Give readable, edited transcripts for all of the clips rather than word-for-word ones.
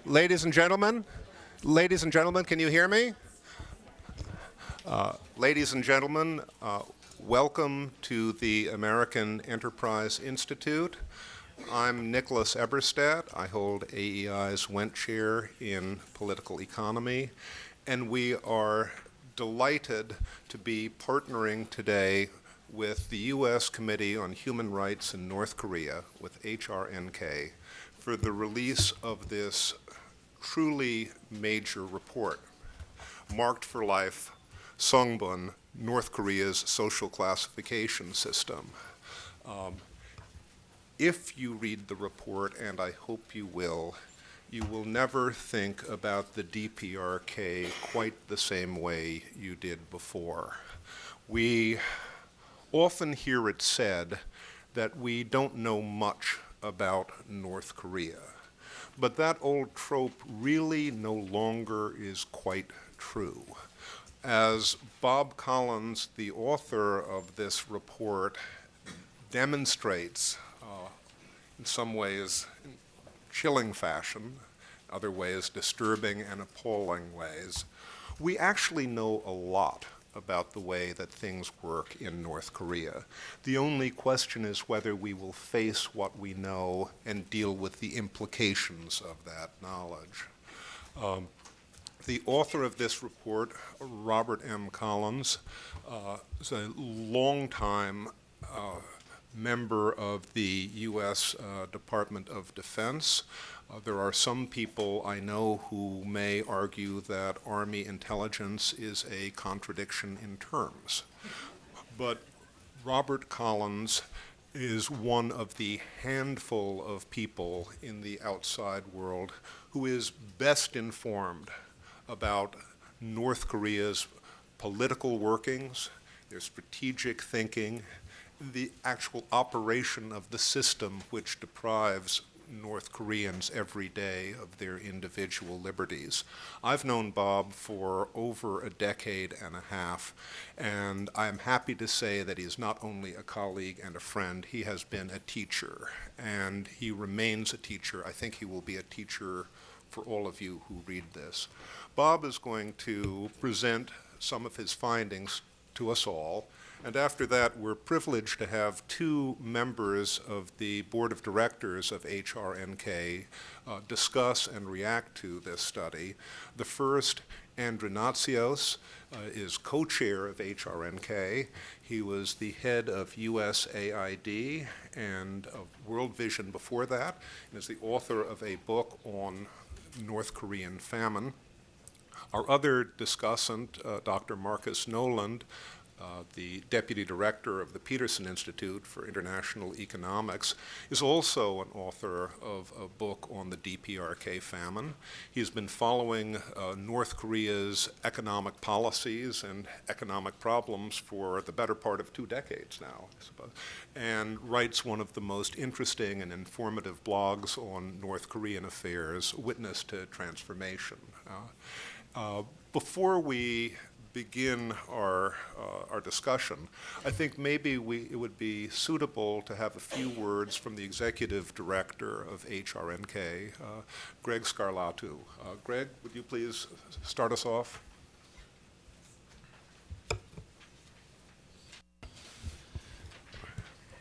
Ladies and gentlemen, can you hear me? Ladies and gentlemen, welcome to the American Enterprise Institute. I'm Nicholas Eberstadt. I hold AEI's Wendt Chair in Political Economy, and we are delighted to be partnering today with the U.S. Committee on Human Rights in North Korea, with HRNK, for the release of this truly major report, Marked for Life, Songbun, North Korea's Social Classification System. If you read the report, and I hope you will never think about the DPRK quite the same way you did before. We often hear it said that we don't know much about North Korea. But that old trope really no longer is quite true. As Bob Collins, the author of this report, demonstrates in some ways in chilling fashion, other ways disturbing and appalling ways, we actually know a lot about the way that things work in North Korea. The only question is whether we will face what we know and deal with the implications of that knowledge. The author of this report, Robert M. Collins, is a longtime member of the U.S. Department of Defense. There are some people I know who may argue that Army intelligence is a contradiction in terms. But Robert Collins is one of the handful of people in the outside world who is best informed about North Korea's political workings, their strategic thinking, the actual operation of the system which deprives North Koreans every day of their individual liberties. I've known Bob for over a decade and a half, and I'm happy to say that he's not only a colleague and a friend, he has been a teacher, and he remains a teacher. I think he will be a teacher for all of you who read this. Bob is going to present some of his findings to us all, and after that, we're privileged to have two members of the board of directors of HRNK discuss and react to this study. The first, Andrenatsios, is co-chair of HRNK. He was the head of USAID and of World Vision before that, and is the author of a book on North Korean famine. Our other discussant, Dr. Marcus Noland, the deputy director of the Peterson Institute for International Economics, is also an author of a book on the DPRK famine. He's been following North Korea's economic policies and economic problems for the better part of 2 decades now, I suppose, and writes one of the most interesting and informative blogs on North Korean affairs, Witness to Transformation. Before we begin our discussion, I think maybe it would be suitable to have a few words from the executive director of HRNK, Greg Scarlatu. Greg, would you please start us off?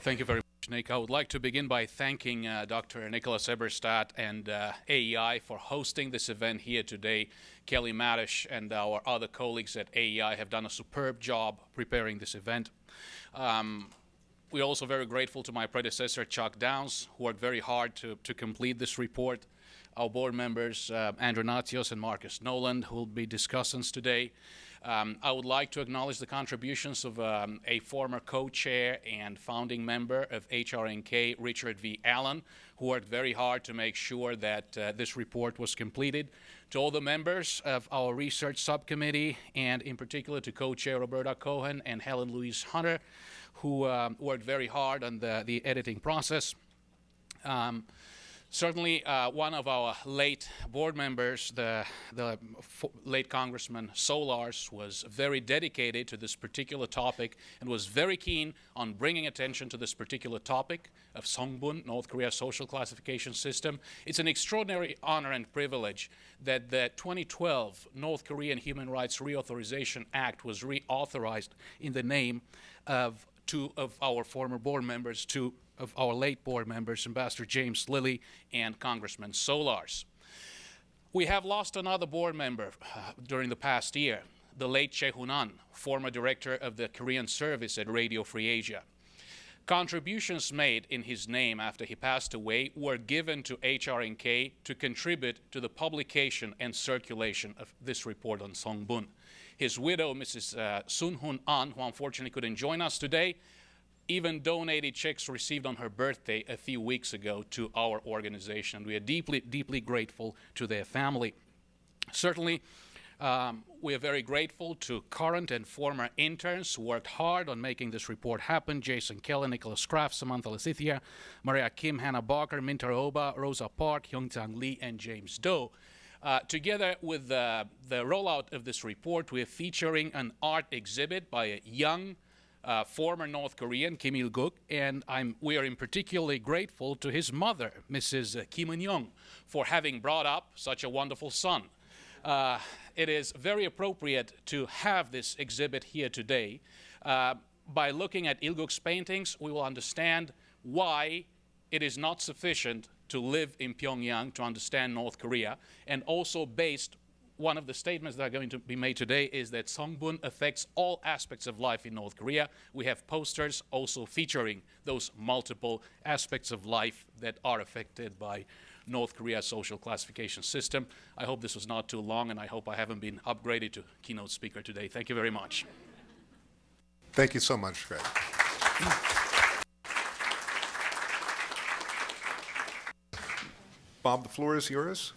Thank you very much, Nick. I would like to begin by thanking Dr. Nicholas Eberstadt and AEI for hosting this event here today. Kelly Madish and our other colleagues at AEI have done a superb job preparing this event. We're also very grateful to my predecessor, Chuck Downs, who worked very hard to complete this report. Our board members, Andrenatsios and Marcus Noland, who will be discussants today. I would like to acknowledge the contributions of a former co-chair and founding member of HRNK, Richard V. Allen, who worked very hard to make sure that this report was completed. To all the members of our research subcommittee, and in particular to co-chair Roberta Cohen and Helen Louise Hunter, who worked very hard on the editing process. Certainly, one of our late board members, the late Congressman Solars, was very dedicated to this particular topic and was very keen on bringing attention to this particular topic of Songbun, North Korea's social classification system. It's an extraordinary honor and privilege that the 2012 North Korean Human Rights Reauthorization Act was reauthorized in the name of two of our former board members, two of our late board members, Ambassador James Lilly and Congressman Solars. We have lost another board member during the past year, the late Choi Hun-an, former director of the Korean service at Radio Free Asia. Contributions made in his name after he passed away were given to HRNK to contribute to the publication and circulation of this report on Songbun. His widow, Mrs. Sun Hun-an, who unfortunately couldn't join us today, even donated checks received on her birthday a few weeks ago to our organization. We are deeply, deeply grateful to their family. Certainly, we are very grateful to current and former interns who worked hard on making this report happen: Jason Kelly, Nicholas Kraft, Samantha Lasithia, Maria Kim, Hannah Barker, Minter Oba, Rosa Park, Hyung-Chang Lee, and James Doe. Together with the rollout of this report, we are featuring an art exhibit by a young former North Korean, Kim Il-guk, and we are in particularly grateful to his mother, Mrs. Kim Eun-young, for having brought up such a wonderful son. It is very appropriate to have this exhibit here today. By looking at Il-guk's paintings, we will understand why it is not sufficient to live in Pyongyang to understand North Korea, and also based one of the statements that are going to be made today is that Songbun affects all aspects of life in North Korea. We have posters also featuring those multiple aspects of life that are affected by North Korea's social classification system. I hope this was not too long, and I hope I haven't been upgraded to keynote speaker today. Thank you very much. Thank you so much, Greg. Bob, the floor is yours.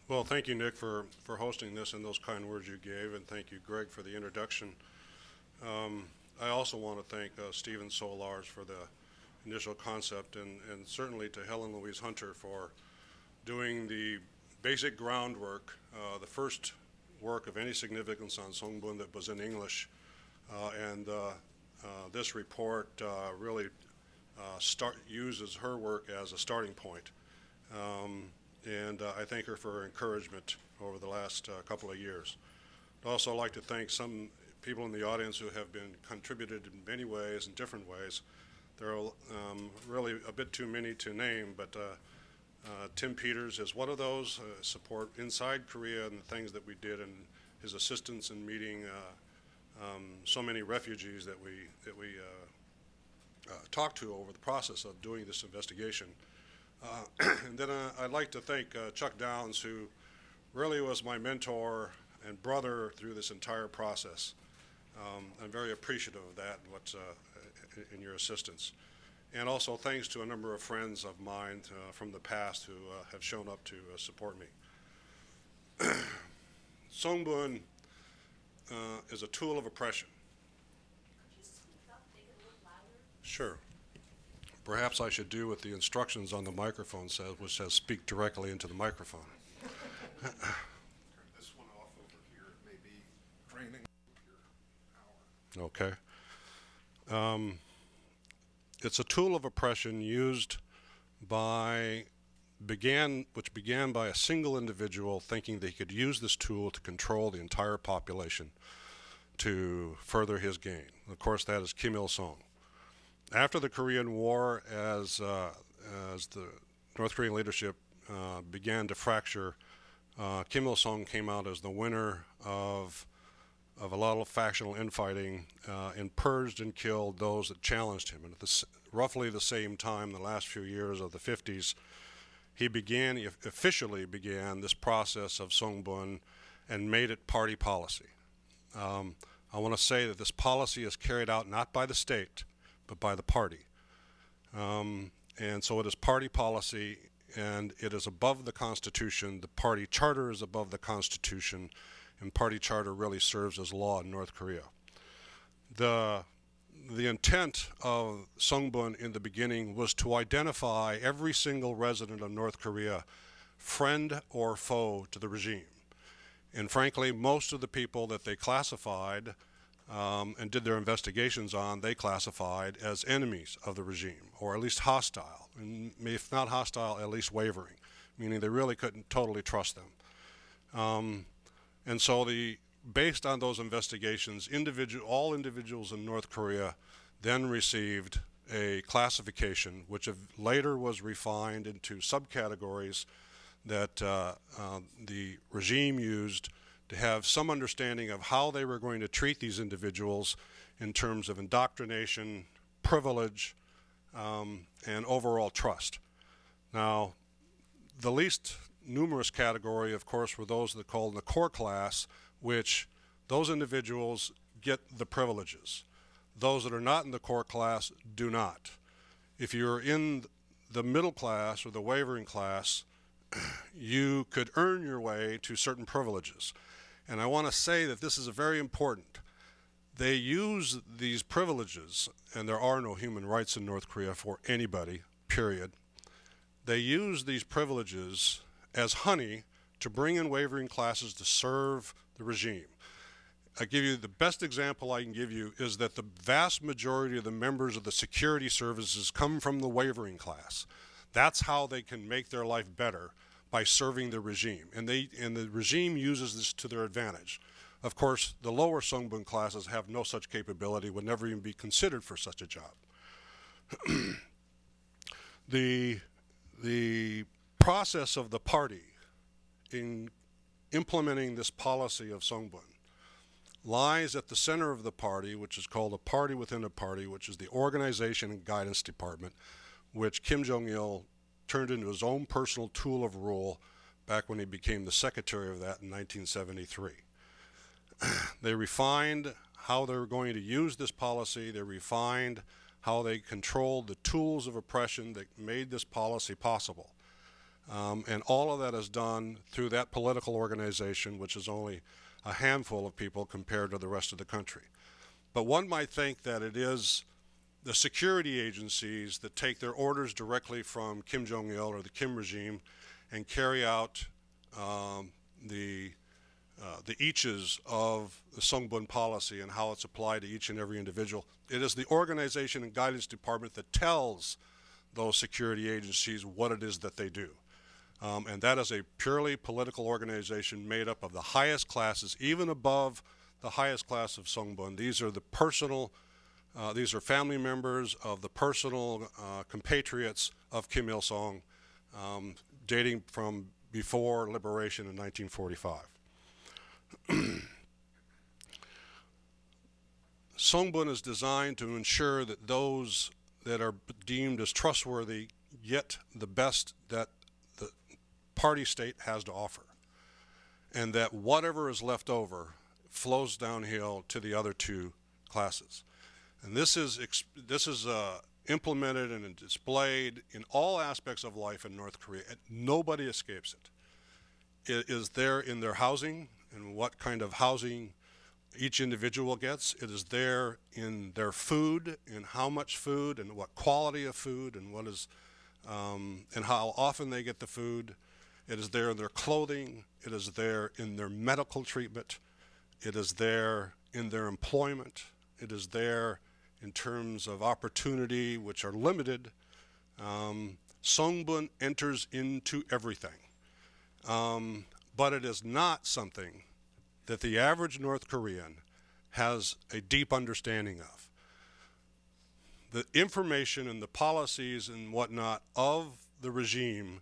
Well, thank you, Nick, for hosting this and those kind words you gave, and thank you, Greg, for the introduction. I also want to thank Stephen Solars for the initial concept, and certainly to Helen Louise Hunter for doing the basic groundwork, the first work of any significance on Songbun that was in English, and this report really uses her work as a starting point. And I thank her for her encouragement over the last couple of years. I'd also like to thank some people in the audience who have been contributed in many ways, in different ways. There are really a bit too many to name, but Tim Peters is one of those, support inside Korea and the things that we did, and his assistance in meeting so many refugees that we talked to over the process of doing this investigation. And then I'd like to thank Chuck Downs, who really was my mentor and brother through this entire process. I'm very appreciative of that and your assistance. And also thanks to a number of friends of mine from the past who have shown up to support me. Songbun is a tool of oppression. Could you speak up, make it a little louder? Sure. Perhaps I should do what the instructions on the microphone says, which says speak directly into the microphone. Turn this one off over here. It may be draining your power. Okay. It's a tool of oppression used which began by a single individual thinking that he could use this tool to control the entire population to further his gain. Of course, that is Kim Il-sung. After the Korean War, as the North Korean leadership began to fracture, Kim Il-sung came out as the winner of a lot of factional infighting and purged and killed those that challenged him. And at roughly the same time, the last few years of the 50s, he officially began this process of Songbun and made it party policy. I want to say that this policy is carried out not by the state, but by the party. And so it is party policy, and it is above the Constitution. The party charter is above the Constitution, and party charter really serves as law in North Korea. The the intent of Songbun in the beginning was to identify every single resident of North Korea, friend or foe to the regime. And frankly, most of the people that they classified and did their investigations on, they classified as enemies of the regime, or at least hostile, and if not hostile, at least wavering, meaning they really couldn't totally trust them. And so based on those investigations, all individuals in North Korea then received a classification, which later was refined into subcategories that the regime used to have some understanding of how they were going to treat these individuals in terms of indoctrination, privilege, and overall trust. Now, the least numerous category, of course, were those that are called the core class, which those individuals get the privileges. Those that are not in the core class do not. If you're in the middle class or the wavering class, you could earn your way to certain privileges. And I want to say that this is very important. They use these privileges, and there are no human rights in North Korea for anybody, period. They use these privileges as honey to bring in wavering classes to serve the regime. I give you the best example I can give you is that the vast majority of the members of the security services come from the wavering class. That's how they can make their life better, by serving the regime. And the regime uses this to their advantage. Of course, the lower Songbun classes have no such capability, would never even be considered for such a job. The process of the party in implementing this policy of Songbun lies at the center of the party, which is called a party within a party, which is the Organization and Guidance Department, which Kim Jong-il turned into his own personal tool of rule back when he became the secretary of that in 1973. They refined how they were going to use this policy. They refined how they controlled the tools of oppression that made this policy possible. And all of that is done through that political organization, which is only a handful of people compared to the rest of the country. But one might think that it is the security agencies that take their orders directly from Kim Jong-il or the Kim regime and carry out the eaches of the Songbun policy and how it's applied to each and every individual. It is the Organization and Guidance Department that tells those security agencies what it is that they do. And that is a purely political organization made up of the highest classes, even above the highest class of Songbun. These are the personal these are family members of the personal compatriots of Kim Il-sung, dating from before liberation in 1945. Songbun is designed to ensure that those that are deemed as trustworthy get the best that the party state has to offer, and that whatever is left over flows downhill to the other two classes. And this is implemented and displayed in all aspects of life in North Korea, and nobody escapes it. It is there in their housing and what kind of housing each individual gets. It is there in their food, in how much food and what quality of food and what is and how often they get the food. It is there in their clothing. It is there in their medical treatment. It is there in their employment. It is there in terms of opportunity, which are limited. Songbun enters into everything. But it is not something that the average North Korean has a deep understanding of. The information and the policies and whatnot of the regime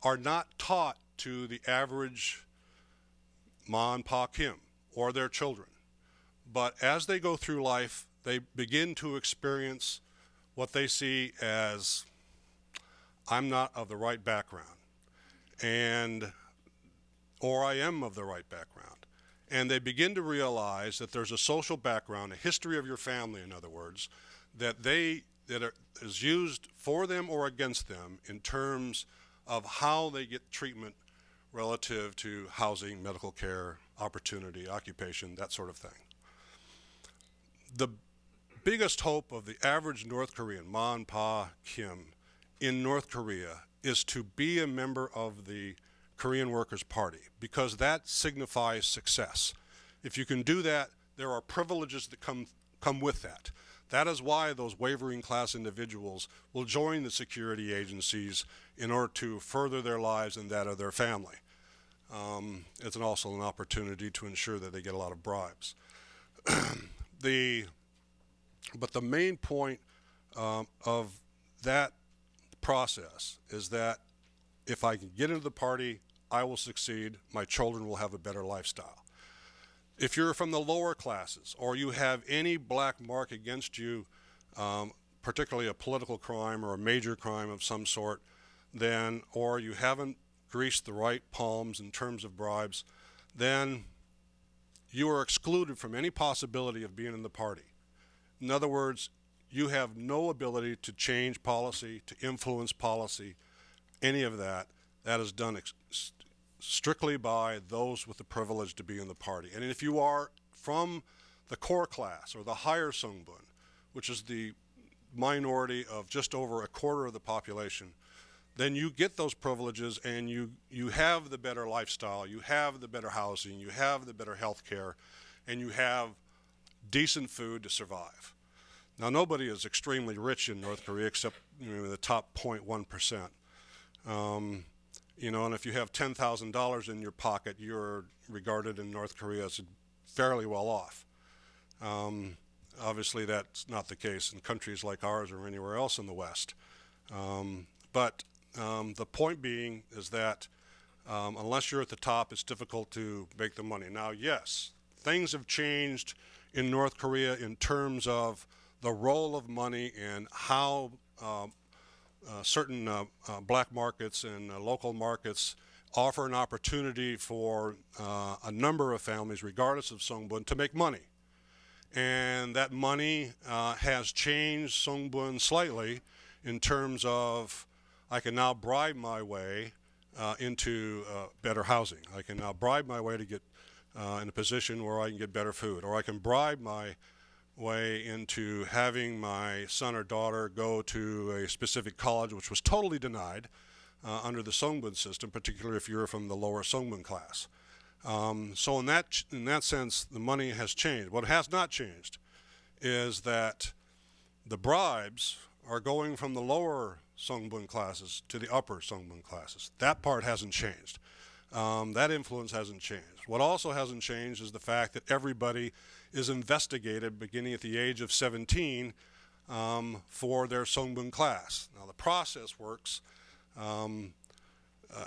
are not taught to the average Ma and Pa Kim or their children. But as they go through life, they begin to experience what they see as, I'm not of the right background, or I am of the right background. And they begin to realize that there's a social background, a history of your family, in other words, that is used for them or against them in terms of how they get treatment relative to housing, medical care, opportunity, occupation, that sort of thing. The biggest hope of the average North Korean, Man, Pa, Kim, in North Korea is to be a member of the Korean Workers' Party, because that signifies success. If you can do that, there are privileges that come with that. That is why those wavering class individuals will join the security agencies in order to further their lives and that of their family. It's also an opportunity to ensure that they get a lot of bribes. But the main point of that process is that if I can get into the party, I will succeed. My children will have a better lifestyle. If you're from the lower classes, or you have any black mark against you, particularly a political crime or a major crime of some sort, then, or you haven't greased the right palms in terms of bribes, then you are excluded from any possibility of being in the party. In other words, you have no ability to change policy, to influence policy, any of that. That is done strictly by those with the privilege to be in the party. And if you are from the core class or the higher Songbun, which is the minority of just over a quarter of the population, then you get those privileges and you have the better lifestyle, you have the better housing, you have the better health care, and you have decent food to survive. Now, nobody is extremely rich in North Korea except the top 0.1%. And if you have $10,000 in your pocket, you're regarded in North Korea as fairly well off. Obviously, that's not the case in countries like ours or anywhere else in the West. But the point being is that unless you're at the top, it's difficult to make the money. Now, yes, things have changed in North Korea in terms of the role of money and how certain black markets and local markets offer an opportunity for a number of families, regardless of Songbun, to make money. And that money has changed Songbun slightly in terms of I can now bribe my way into better housing. I can now bribe my way to get in a position where I can get better food, or I can bribe my way into having my son or daughter go to a specific college, which was totally denied under the Songbun system, particularly if you're from the lower Songbun class. So in that sense, the money has changed. What has not changed is that the bribes are going from the lower Songbun classes to the upper Songbun classes. That part hasn't changed. That influence hasn't changed. What also hasn't changed is the fact that everybody is investigated beginning at the age of 17 for their Songbun class. Now the process works.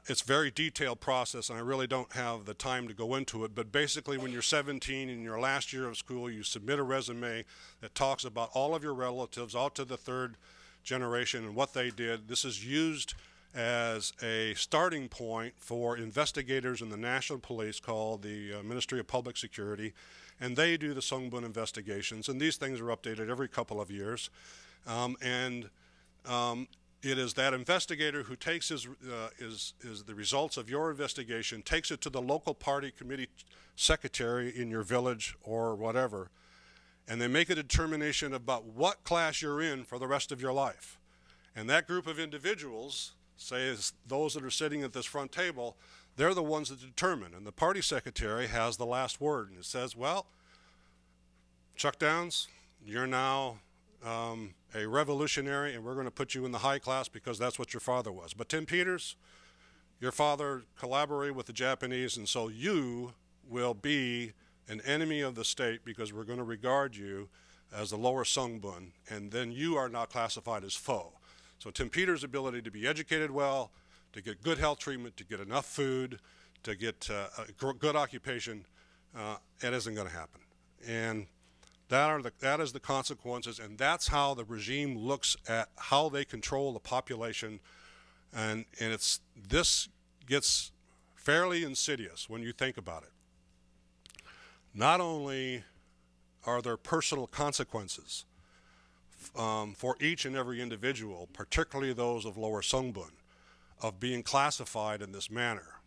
It's a very detailed process, and I really don't have the time to go into it, but basically when you're 17 in your last year of school, you submit a resume that talks about all of your relatives out to the third generation and what they did. This is used as a starting point for investigators in the National Police called the Ministry of Public Security, and they do the Songbun investigations, and these things are updated every couple of years. It is that investigator who takes the results of your investigation, takes it to the local party committee secretary in your village or whatever, and they make a determination about what class you're in for the rest of your life. And that group of individuals, say those that are sitting at this front table, they're the ones that determine. And the party secretary has the last word. And it says, well, Chuck Downs, you're now a revolutionary, and we're going to put you in the high class because that's what your father was. But Tim Peters, your father collaborated with the Japanese, and so you will be an enemy of the state because we're going to regard you as the lower Songbun, and then you are now classified as foe. So Tim Peters' ability to be educated well, to get good health treatment, to get enough food, to get a good occupation, it isn't going to happen. And that is the consequences, and that's how the regime looks at how they control the population. And this gets fairly insidious when you think about it. Not only are there personal consequences for each and every individual, particularly those of lower Songbun, of being classified in this manner,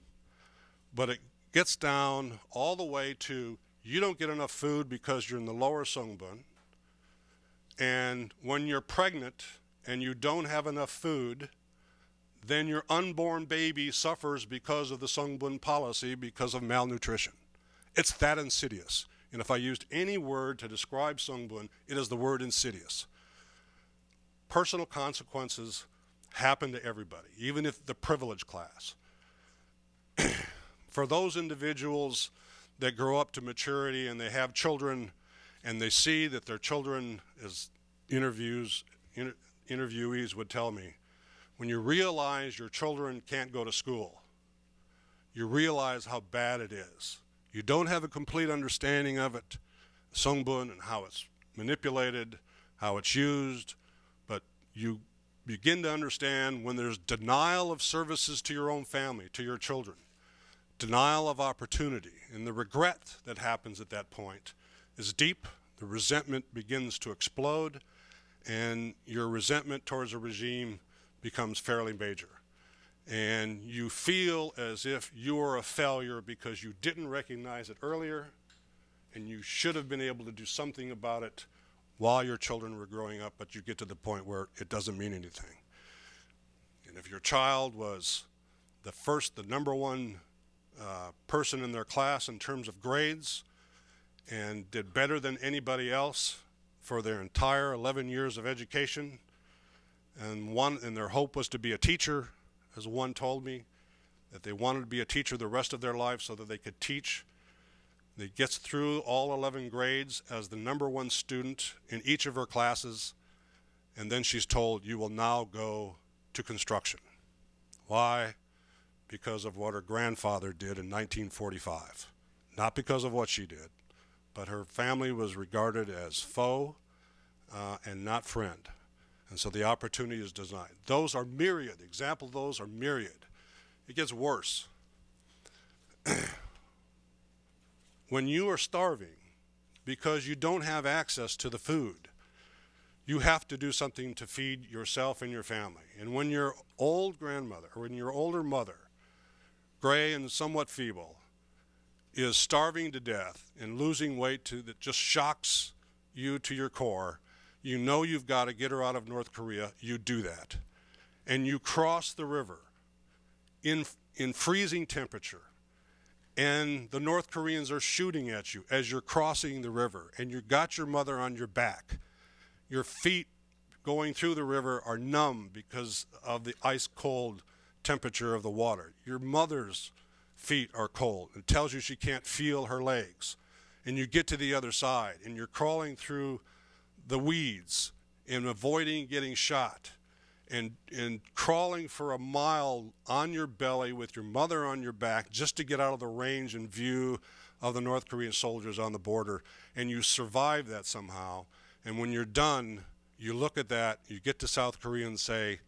but it gets down all the way to you don't get enough food because you're in the lower Songbun, And when you're pregnant and you don't have enough food, then your unborn baby suffers because of the Songbun policy, because of malnutrition. It's that insidious. And if I used any word to describe Songbun, it is the word insidious. Personal consequences happen to everybody, even if the privileged class. For those individuals that grow up to maturity and they have children and they see that their children, as interviewees would tell me, when you realize your children can't go to school, you realize how bad it is. You don't have a complete understanding of it, Songbun, and how it's manipulated, how it's used, but you begin to understand when there's denial of services to your own family, to your children, denial of opportunity, and the regret that happens at that point is deep. The resentment begins to explode, and your resentment towards a regime becomes fairly major. And you feel as if you are a failure because you didn't recognize it earlier, and you should have been able to do something about it while your children were growing up, but you get to the point where it doesn't mean anything. And if your child was the number one person in their class in terms of grades and did better than anybody else for their entire 11 years of education, and their hope was to be a teacher, as one told me, that they wanted to be a teacher the rest of their life so that they could teach. They gets through all 11 grades as the number one student in each of her classes, and then she's told, you will now go to construction. Why? Because of what her grandfather did in 1945. Not because of what she did, but her family was regarded as foe and not friend. And so the opportunity is denied. Those are myriad. The example of those are myriad. It gets worse. When you are starving because you don't have access to the food, you have to do something to feed yourself and your family. And when your old grandmother, or when your older mother, gray and somewhat feeble, is starving to death and losing weight that just shocks you to your core, you know you've got to get her out of North Korea. You do that. And you cross the river in freezing temperature. And the North Koreans are shooting at you as you're crossing the river. And you've got your mother on your back. Your feet going through the river are numb because of the ice-cold temperature of the water. Your mother's feet are cold. It tells you she can't feel her legs. And you get to the other side, and you're crawling through the weeds and avoiding getting shot, and crawling for a mile on your belly with your mother on your back just to get out of the range and view of the North Korean soldiers on the border. And you survive that somehow. And when you're done, you look at that, you get to South Korea and say,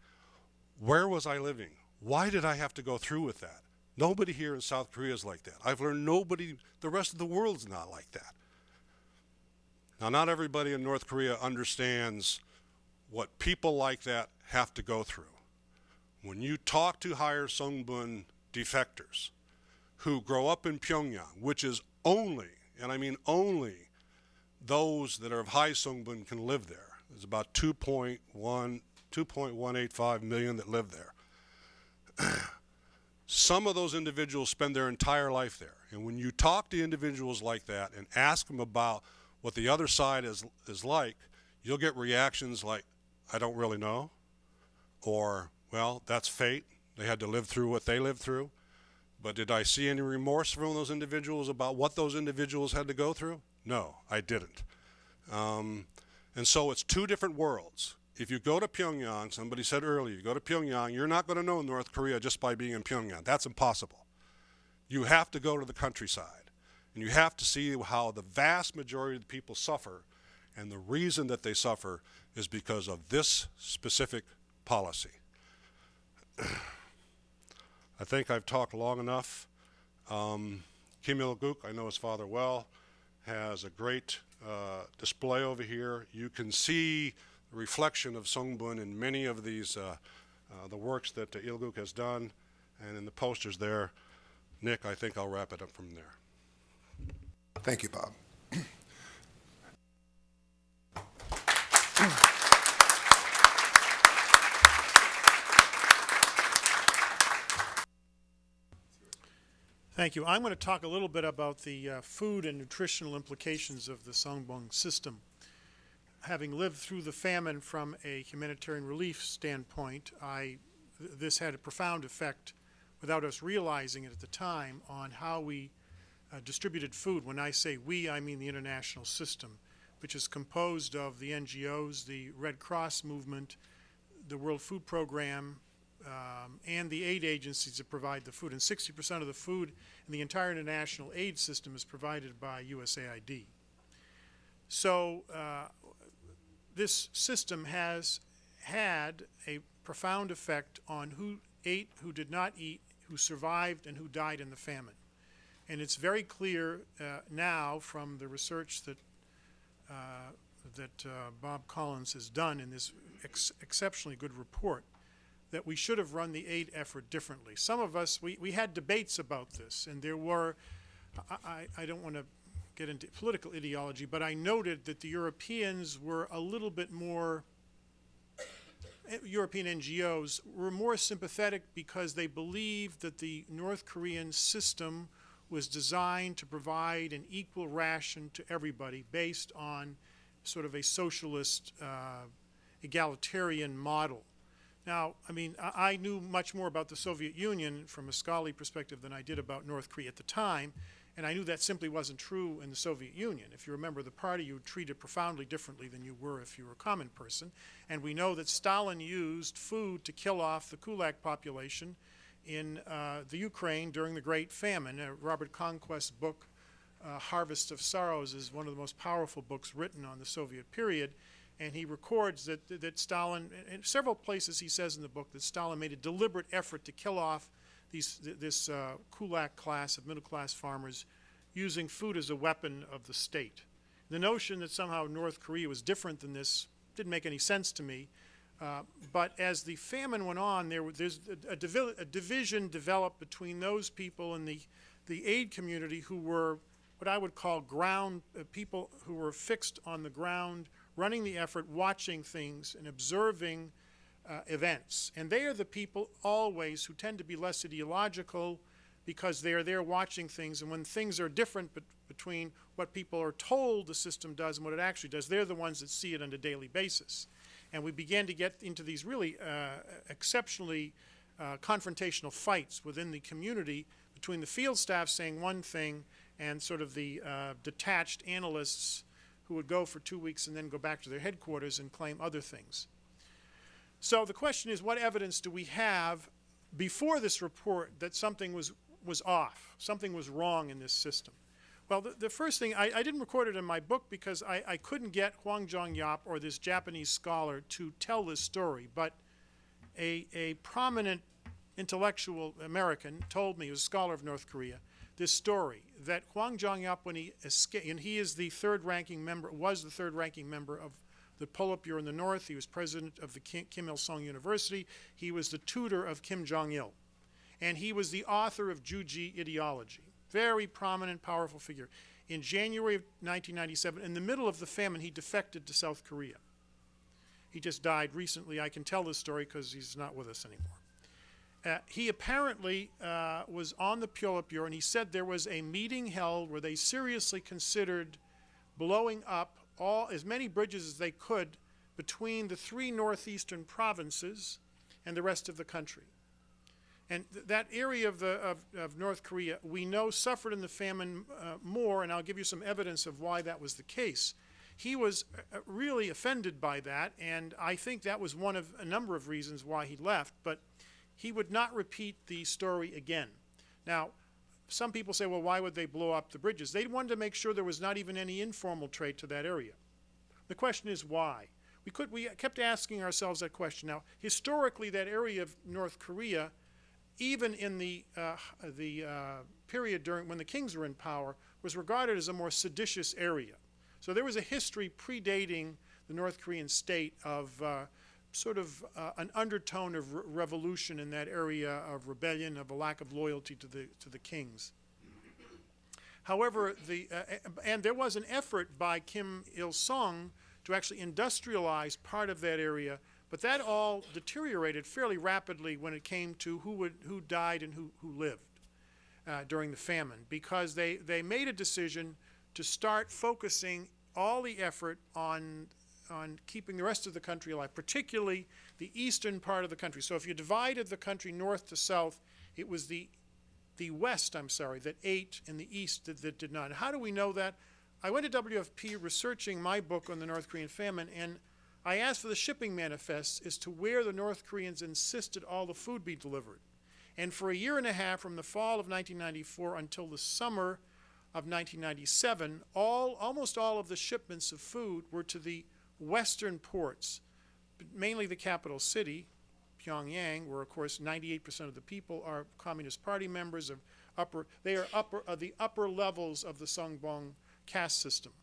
where was I living? Why did I have to go through with that? Nobody here in South Korea is like that. I've learned the rest of the world's not like that. Now, not everybody in North Korea understands what people like that have to go through. When you talk to higher Songbun defectors who grow up in Pyongyang, which is only, and I mean only, those that are of high Songbun can live there. There's about 2.185 million that live there. Some of those individuals spend their entire life there. And when you talk to individuals like that and ask them about what the other side is like, you'll get reactions like, I don't really know, or, well, that's fate. They had to live through what they lived through. But did I see any remorse from those individuals about what those individuals had to go through? No, I didn't. And so it's two different worlds. If you go to Pyongyang, somebody said earlier, you go to Pyongyang, you're not going to know North Korea just by being in Pyongyang. That's impossible. You have to go to the countryside, and you have to see how the vast majority of the people suffer, and the reason that they suffer is because of this specific policy. I think I've talked long enough. Kim Il-guk, I know his father well, has a great display over here. You can see the reflection of Songbun in many of these, the works that Il-guk has done, and in the posters there. Nick, I think I'll wrap it up from there. Thank you, Bob. Thank you. I'm going to talk a little bit about the food and nutritional implications of the Songbun system. Having lived through the famine from a humanitarian relief standpoint, this had a profound effect, without us realizing it at the time, on how we distributed food. When I say we, I mean the international system, which is composed of the NGOs, the Red Cross movement, the World Food Program, and the aid agencies that provide the food. And 60% of the food in the entire international aid system is provided by USAID. So this system has had a profound effect on who ate, who did not eat, who survived, and who died in the famine. And it's very clear now from the research that Bob Collins has done in this exceptionally good report that we should have run the aid effort differently. Some of us, we had debates about this, and there were, I don't want to get into political ideology, but I noted that the Europeans were a little bit more, European NGOs were more sympathetic because they believed that the North Korean system was designed to provide an equal ration to everybody based on sort of a socialist, egalitarian model. Now, I mean, I knew much more about the Soviet Union from a scholarly perspective than I did about North Korea at the time, and I knew that simply wasn't true in the Soviet Union. If you remember the party, you were treated profoundly differently than you were if you were a common person. And we know that Stalin used food to kill off the Kulak population in the Ukraine during the Great Famine. Robert Conquest's book, Harvest of Sorrows, is one of the most powerful books written on the Soviet period. And he records that Stalin, in several places he says in the book, that Stalin made a deliberate effort to kill off this kulak class of middle-class farmers using food as a weapon of the state. The notion that somehow North Korea was different than this didn't make any sense to me. But as the famine went on, there's a division developed between those people in the aid community who were what I would call ground people who were fixed on the ground, running the effort, watching things, and observing events. And they are the people always who tend to be less ideological because they are there watching things. And when things are different between what people are told the system does and what it actually does, they're the ones that see it on a daily basis. And we began to get into these really exceptionally confrontational fights within the community between the field staff saying one thing and sort of the detached analysts who would go for 2 weeks and then go back to their headquarters and claim other things. So the question is, what evidence do we have before this report that something was off, something was wrong in this system? Well, the first thing, I didn't record it in my book because I couldn't get Hwang Jong-yap or this Japanese scholar to tell this story, but a prominent intellectual American told me, he was a scholar of North Korea, this story, that Hwang Jong-yap, when he escaped, and he is the third-ranking member, was the third-ranking member of the Politburo in the North. He was president of the Kim Il-sung University. He was the tutor of Kim Jong-il. And he was the author of Juji Ideology. Very prominent, powerful figure. In January of 1997, in the middle of the famine, he defected to South Korea. He just died recently. I can tell this story because he's not with us anymore. He apparently was on the Politburo, and he said there was a meeting held where they seriously considered blowing up as many bridges as they could between the three northeastern provinces and the rest of the country. And that area of North Korea, we know, suffered in the famine more, and I'll give you some evidence of why that was the case. He was really offended by that, and I think that was one of a number of reasons why he left, but he would not repeat the story again. Now, some people say, well, why would they blow up the bridges? They wanted to make sure there was not even any informal trade to that area. The question is why? We kept asking ourselves that question. Now, historically, that area of North Korea, even in the period during when the kings were in power, was regarded as a more seditious area. So there was a history predating the North Korean state of an undertone of revolution in that area, of rebellion, of a lack of loyalty to the kings. However, and there was an effort by Kim Il-sung to actually industrialize part of that area, but that all deteriorated fairly rapidly when it came to who died and who lived. during the famine, because they made a decision to start focusing all the effort on keeping the rest of the country alive, particularly the eastern part of the country. So if you divided the country north to south, it was the west, that ate, and the east that did not. How do we know that? I went to WFP researching my book on the North Korean famine, and I asked for the shipping manifests as to where the North Koreans insisted all the food be delivered. And for a year and a half, from the fall of 1994 until the summer of 1997, almost all of the shipments of food were to the western ports, mainly the capital city, Pyongyang, where of course 98% of the people are Communist Party members. They are the upper levels of the Songbun caste system.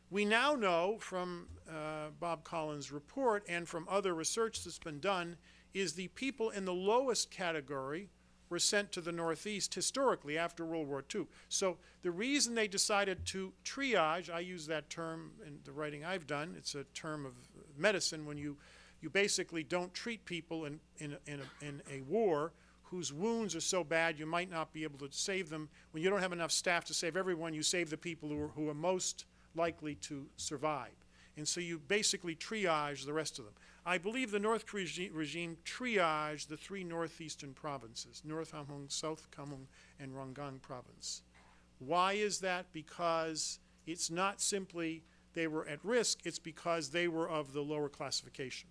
We now know from Bob Collins' report and from other research that's been done is the people in the lowest category were sent to the Northeast historically after World War II. So the reason they decided to triage, I use that term in the writing I've done, it's a term of medicine when you basically don't treat people in a war whose wounds are so bad you might not be able to save them. When you don't have enough staff to save everyone, you save the people who are most likely to survive. And so you basically triage the rest of them. I believe the North Korean regime triaged the three northeastern provinces, North Hamhung, South Hamhung, and Rangang province. Why is that? Because it's not simply they were at risk, it's because they were of the lower classification.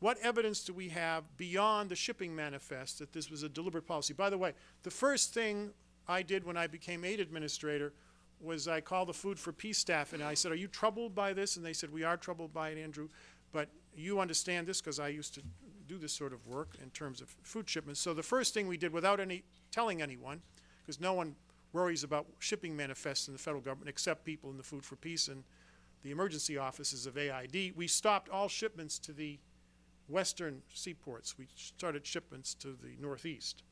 What evidence do we have beyond the shipping manifest that this was a deliberate policy? By the way, the first thing I did when I became aid administrator was I called the Food for Peace staff and I said, "Are you troubled by this?" And they said, "We are troubled by it, Andrew, but you understand this," because I used to do this sort of work in terms of food shipments. So the first thing we did, without telling anyone, because no one worries about shipping manifests in the federal government except people in the Food for Peace and the emergency offices of AID, we stopped all shipments to the western seaports. We started shipments to the northeast.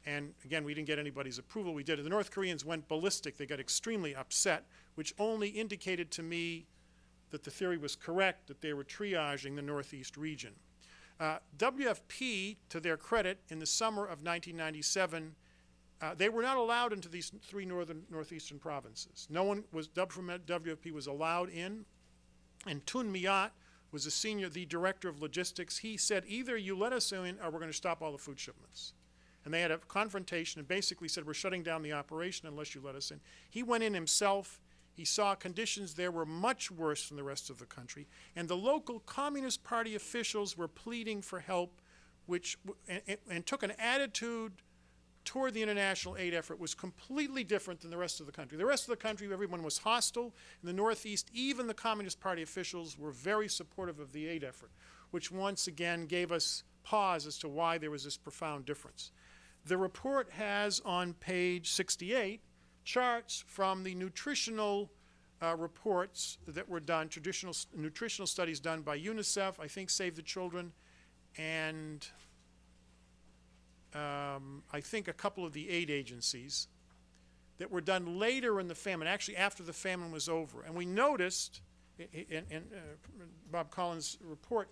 And again, we didn't get anybody's approval. We did it. The North Koreans went ballistic. They got extremely upset, which only indicated to me that the theory was correct, that they were triaging the northeast region. WFP, to their credit, in the summer of 1997, they were not allowed into these three northeastern provinces. No one was, from WFP was allowed in, and Tun Miyat was the director of logistics. He said, either you let us in or we're going to stop all the food shipments. And they had a confrontation and basically said, we're shutting down the operation unless you let us in. He went in himself. He saw conditions there were much worse than the rest of the country. And the local Communist Party officials were pleading for help, and took an attitude toward the international aid effort was completely different than the rest of the country. The rest of the country, everyone was hostile. In the Northeast, even the Communist Party officials were very supportive of the aid effort, which once again gave us pause as to why there was this profound difference. The report has on page 68 charts from the nutritional reports that were done, traditional nutritional studies done by UNICEF, I think Save the Children, and I think a couple of the aid agencies that were done later in the famine, actually after the famine was over. And we noticed, and Bob Collins' report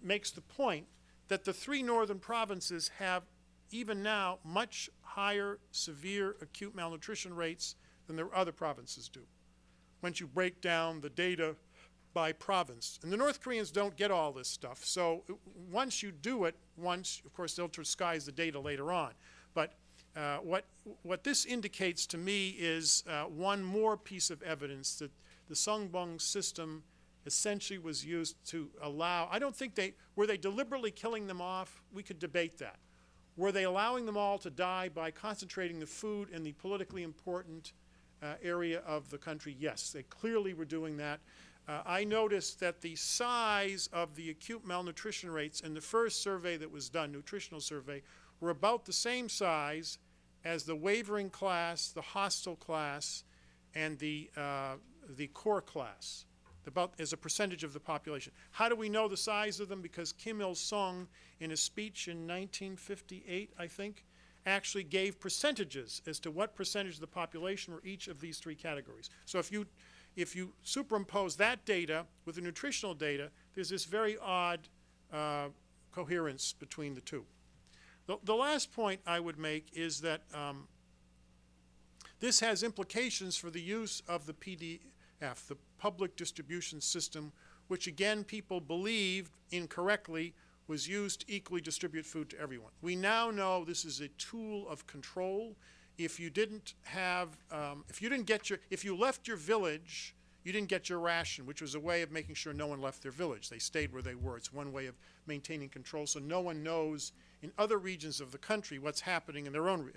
makes the point, that the three northern provinces have even now much higher severe acute malnutrition rates than their other provinces do, once you break down the data by province. And the North Koreans don't get all this stuff, so once you do it once, of course they'll disguise the data later on. But what this indicates to me is one more piece of evidence that the Songbun system essentially was used to allow, I don't think were they deliberately killing them off? We could debate that. Were they allowing them all to die by concentrating the food in the politically important area of the country? Yes, they clearly were doing that. I noticed that the size of the acute malnutrition rates in the first survey that was done, nutritional survey, were about the same size as the wavering class, the hostile class, and the core class, about as a percentage of the population. How do we know the size of them? Because Kim Il-sung, in a speech in 1958, I think, actually gave percentages as to what percentage of the population were each of these three categories. So if you superimpose that data with the nutritional data, there's this very odd coherence between the two. The last point I would make is that this has implications for the use of the PDF, the public distribution system, which again people believed incorrectly was used to equally distribute food to everyone. We now know this is a tool of control. If you didn't have, if you left your village, you didn't get your ration, which was a way of making sure no one left their village. They stayed where they were. It's one way of maintaining control, so no one knows in other regions of the country what's happening in their own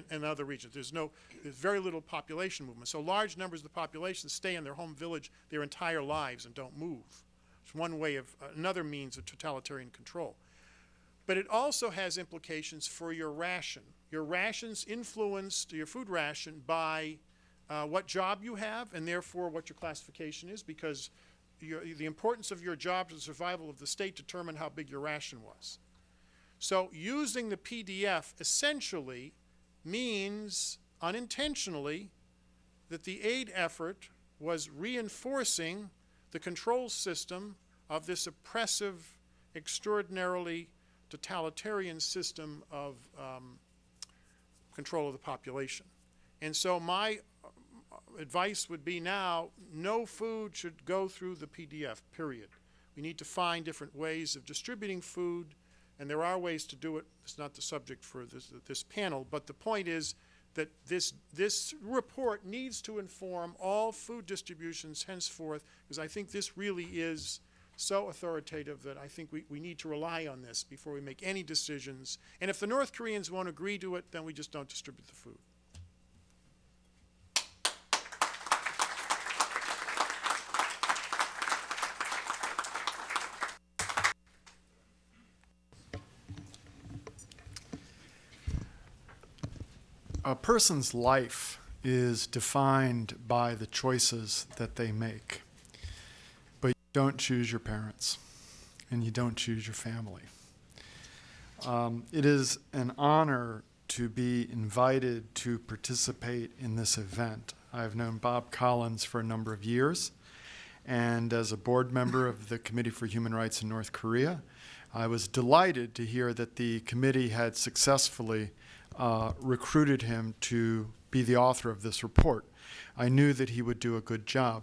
in other regions. There's very little population movement. So large numbers of the population stay in their home village their entire lives and don't move. It's one way of another means of totalitarian control. But it also has implications for your ration. Your ration's influenced, your food ration, by what job you have, and therefore what your classification is, because the importance of your job to the survival of the state determined how big your ration was. So using the PDF essentially means, unintentionally, that the aid effort was reinforcing the control system of this oppressive, extraordinarily totalitarian system of control of the population. And so my advice would be now, no food should go through the PDF, period. We need to find different ways of distributing food, and there are ways to do it. It's not the subject for this panel, but the point is that this report needs to inform all food distributions henceforth, because I think this really is so authoritative that I think we need to rely on this before we make any decisions. And if the North Koreans won't agree to it, then we just don't distribute the food. A person's life is defined by the choices that they make. But you don't choose your parents, and you don't choose your family. It is an honor to be invited to participate in this event. I've known Bob Collins for a number of years, and as a board member of the Committee for Human Rights in North Korea, I was delighted to hear that the committee had successfully recruited him to be the author of this report. I knew that he would do a good job.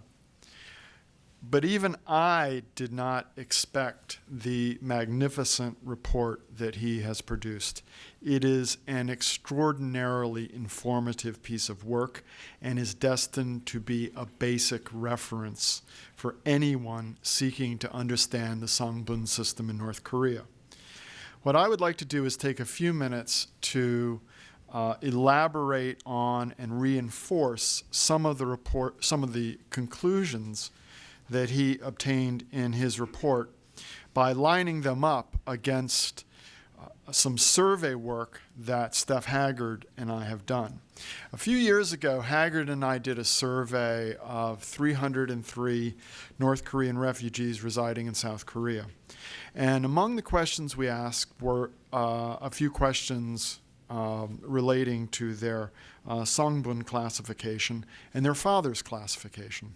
But even I did not expect the magnificent report that he has produced. It is an extraordinarily informative piece of work and is destined to be a basic reference for anyone seeking to understand the Songbun system in North Korea. What I would like to do is take a few minutes to elaborate on and reinforce some of the conclusions that he obtained in his report by lining them up against some survey work that Steph Haggard and I have done. A few years ago, Haggard and I did a survey of 303 North Korean refugees residing in South Korea. And among the questions we asked were a few questions relating to their Songbun classification and their father's classification.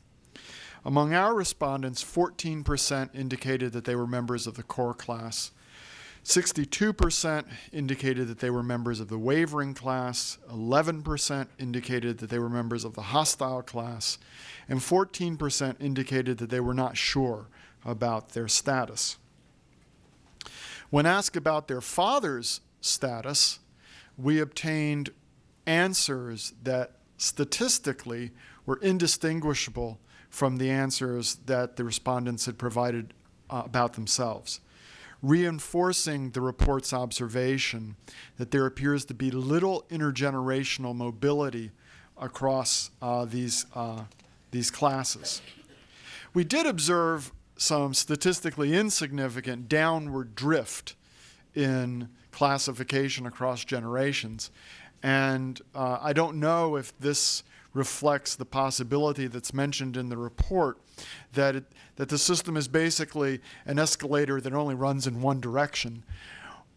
Among our respondents, 14% indicated that they were members of the core class, 62% indicated that they were members of the wavering class, 11% indicated that they were members of the hostile class, and 14% indicated that they were not sure about their status. When asked about their father's status, we obtained answers that statistically were indistinguishable from the answers that the respondents had provided about themselves, reinforcing the report's observation that there appears to be little intergenerational mobility across these classes. We did observe some statistically insignificant downward drift in classification across generations, and I don't know if this reflects the possibility that's mentioned in the report that the system is basically an escalator that only runs in one direction,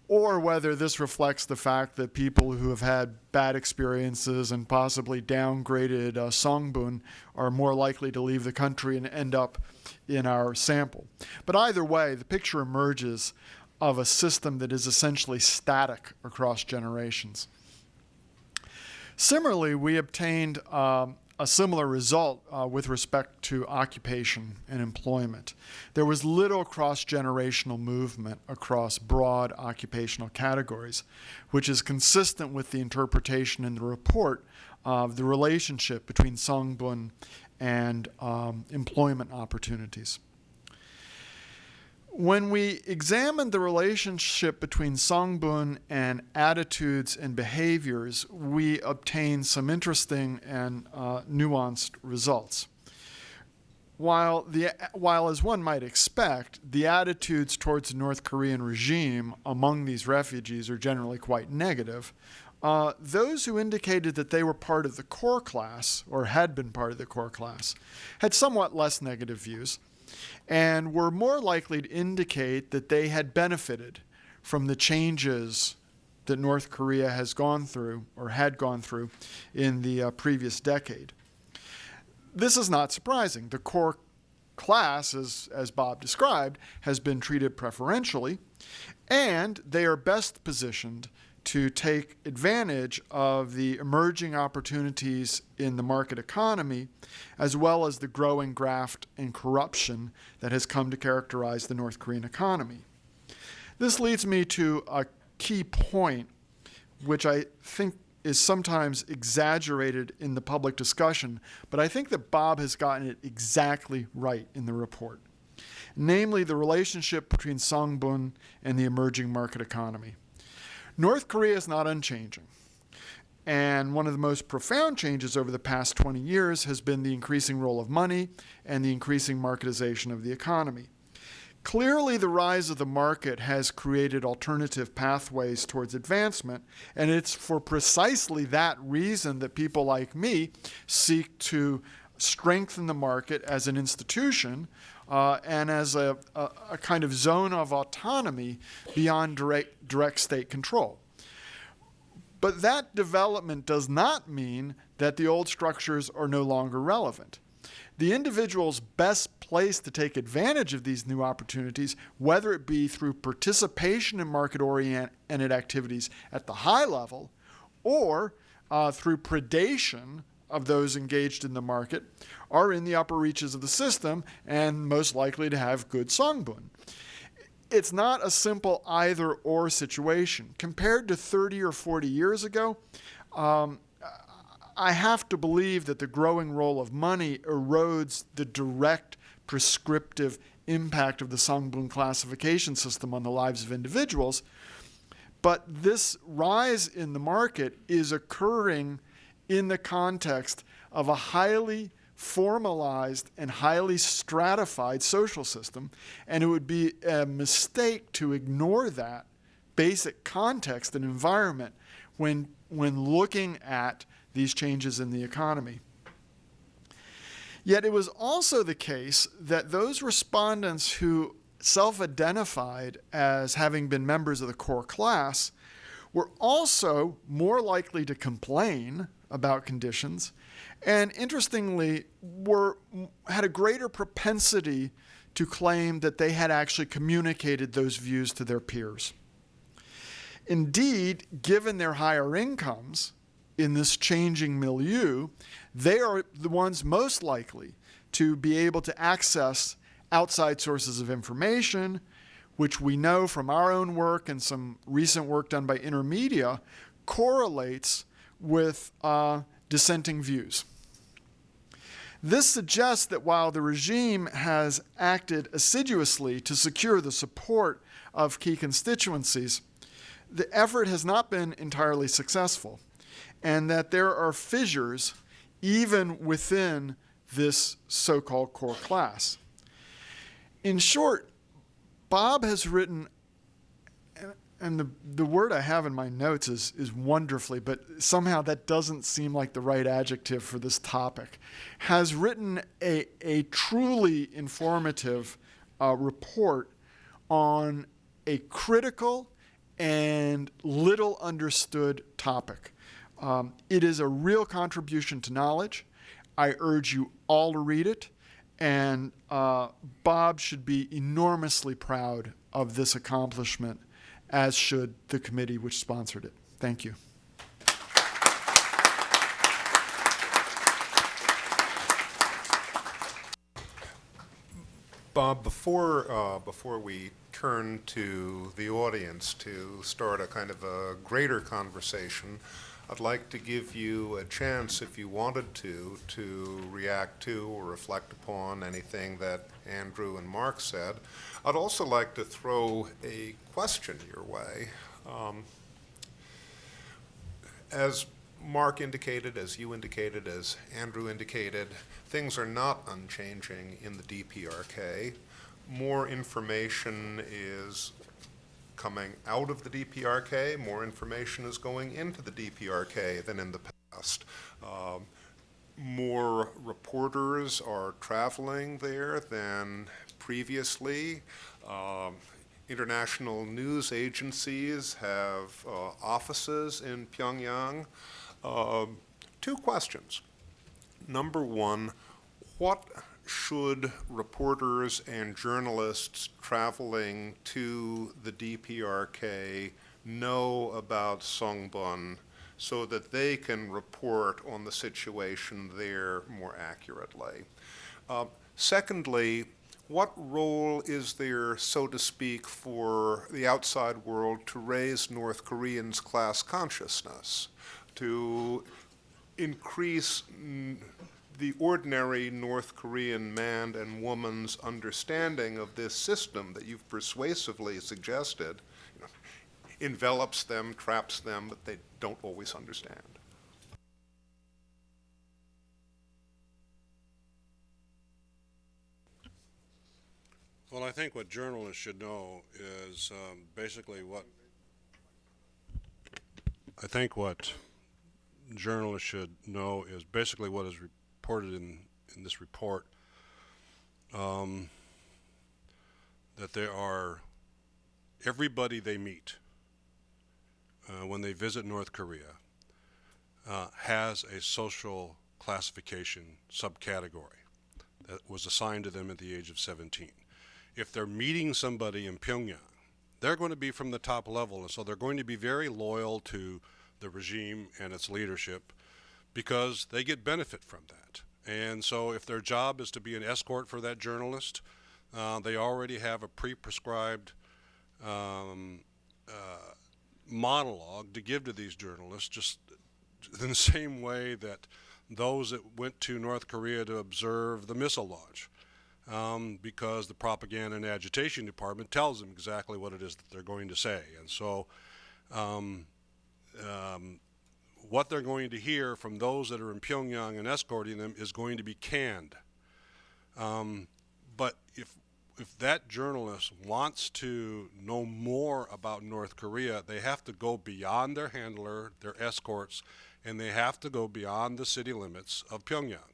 or whether this reflects the fact that people who have had bad experiences and possibly downgraded Songbun are more likely to leave the country and end up in our sample. But either way, the picture emerges of a system that is essentially static across generations. Similarly, we obtained a similar result with respect to occupation and employment. There was little cross-generational movement across broad occupational categories, which is consistent with the interpretation in the report of the relationship between Songbun and employment opportunities. When we examined the relationship between Songbun and attitudes and behaviors, we obtained some interesting and nuanced results. While as one might expect, the attitudes towards the North Korean regime among these refugees are generally quite negative, those who indicated that they were part of the core class, or had been part of the core class, had somewhat less negative views, and were more likely to indicate that they had benefited from the changes that North Korea has gone through, or had gone through, in the previous decade. This is not surprising. The core class, as Bob described, has been treated preferentially, and they are best positioned to take advantage of the emerging opportunities in the market economy, as well as the growing graft and corruption that has come to characterize the North Korean economy. This leads me to a key point, which I think is sometimes exaggerated in the public discussion, but I think that Bob has gotten it exactly right in the report, namely the relationship between Songbun and the emerging market economy. North Korea is not unchanging, and one of the most profound changes over the past 20 years has been the increasing role of money and the increasing marketization of the economy. Clearly, the rise of the market has created alternative pathways towards advancement, and it's for precisely that reason that people like me seek to strengthen the market as an institution and as a kind of zone of autonomy beyond direct state control. But that development does not mean that the old structures are no longer relevant. The individuals best placed to take advantage of these new opportunities, whether it be through participation in market-oriented activities at the high level or through predation of those engaged in the market, are in the upper reaches of the system and most likely to have good Songbun. It's not a simple either-or situation. Compared to 30 or 40 years ago, I have to believe that the growing role of money erodes the direct prescriptive impact of the Songbun classification system on the lives of individuals, but this rise in the market is occurring in the context of a highly formalized and highly stratified social system, and it would be a mistake to ignore that basic context and environment when looking at these changes in the economy. Yet it was also the case that those respondents who self-identified as having been members of the core class were also more likely to complain about conditions, and interestingly had a greater propensity to claim that they had actually communicated those views to their peers. Indeed, given their higher incomes in this changing milieu, they are the ones most likely to be able to access outside sources of information, which we know from our own work and some recent work done by Intermedia correlates with dissenting views. This suggests that while the regime has acted assiduously to secure the support of key constituencies, the effort has not been entirely successful, and that there are fissures even within this so-called core class. In short, Bob has written, and the word I have in my notes is wonderfully, but somehow that doesn't seem like the right adjective for this topic, has written a truly informative report on a critical and little understood topic. It is a real contribution to knowledge. I urge you all to read it, and Bob should be enormously proud of this accomplishment, as should the committee which sponsored it. Thank you. Bob, before we turn to the audience to start a kind of a greater conversation, I'd like to give you a chance, if you wanted to react to or reflect upon anything that Andrew and Mark said. I'd also like to throw a question your way. As Mark indicated, as you indicated, as Andrew indicated, things are not unchanging in the DPRK. More information is coming out of the DPRK, more information is going into the DPRK than in the past. More reporters are traveling there than previously. International news agencies have offices in Pyongyang. Two questions. Number one, what should reporters and journalists traveling to the DPRK know about Songbun so that they can report on the situation there more accurately? Secondly, what role is there, so to speak, for the outside world to raise North Koreans' class consciousness, to increase the ordinary North Korean man and woman's understanding of this system that you've persuasively suggested, envelops them, traps them, but they don't always understand? Well, I think what journalists should know is basically what is reported in this report, that there are everybody they meet when they visit North Korea has a social classification subcategory that was assigned to them at the age of 17. If they're meeting somebody in Pyongyang, they're going to be from the top level, and so they're going to be very loyal to the regime and its leadership because they get benefit from that. And so if their job is to be an escort for that journalist, they already have a pre-prescribed monologue to give to these journalists, just in the same way that those that went to North Korea to observe the missile launch. Because the propaganda and agitation department tells them exactly what it is that they're going to say. And so what they're going to hear from those that are in Pyongyang and escorting them is going to be canned. But if that journalist wants to know more about North Korea, they have to go beyond their handler, their escorts, and they have to go beyond the city limits of Pyongyang.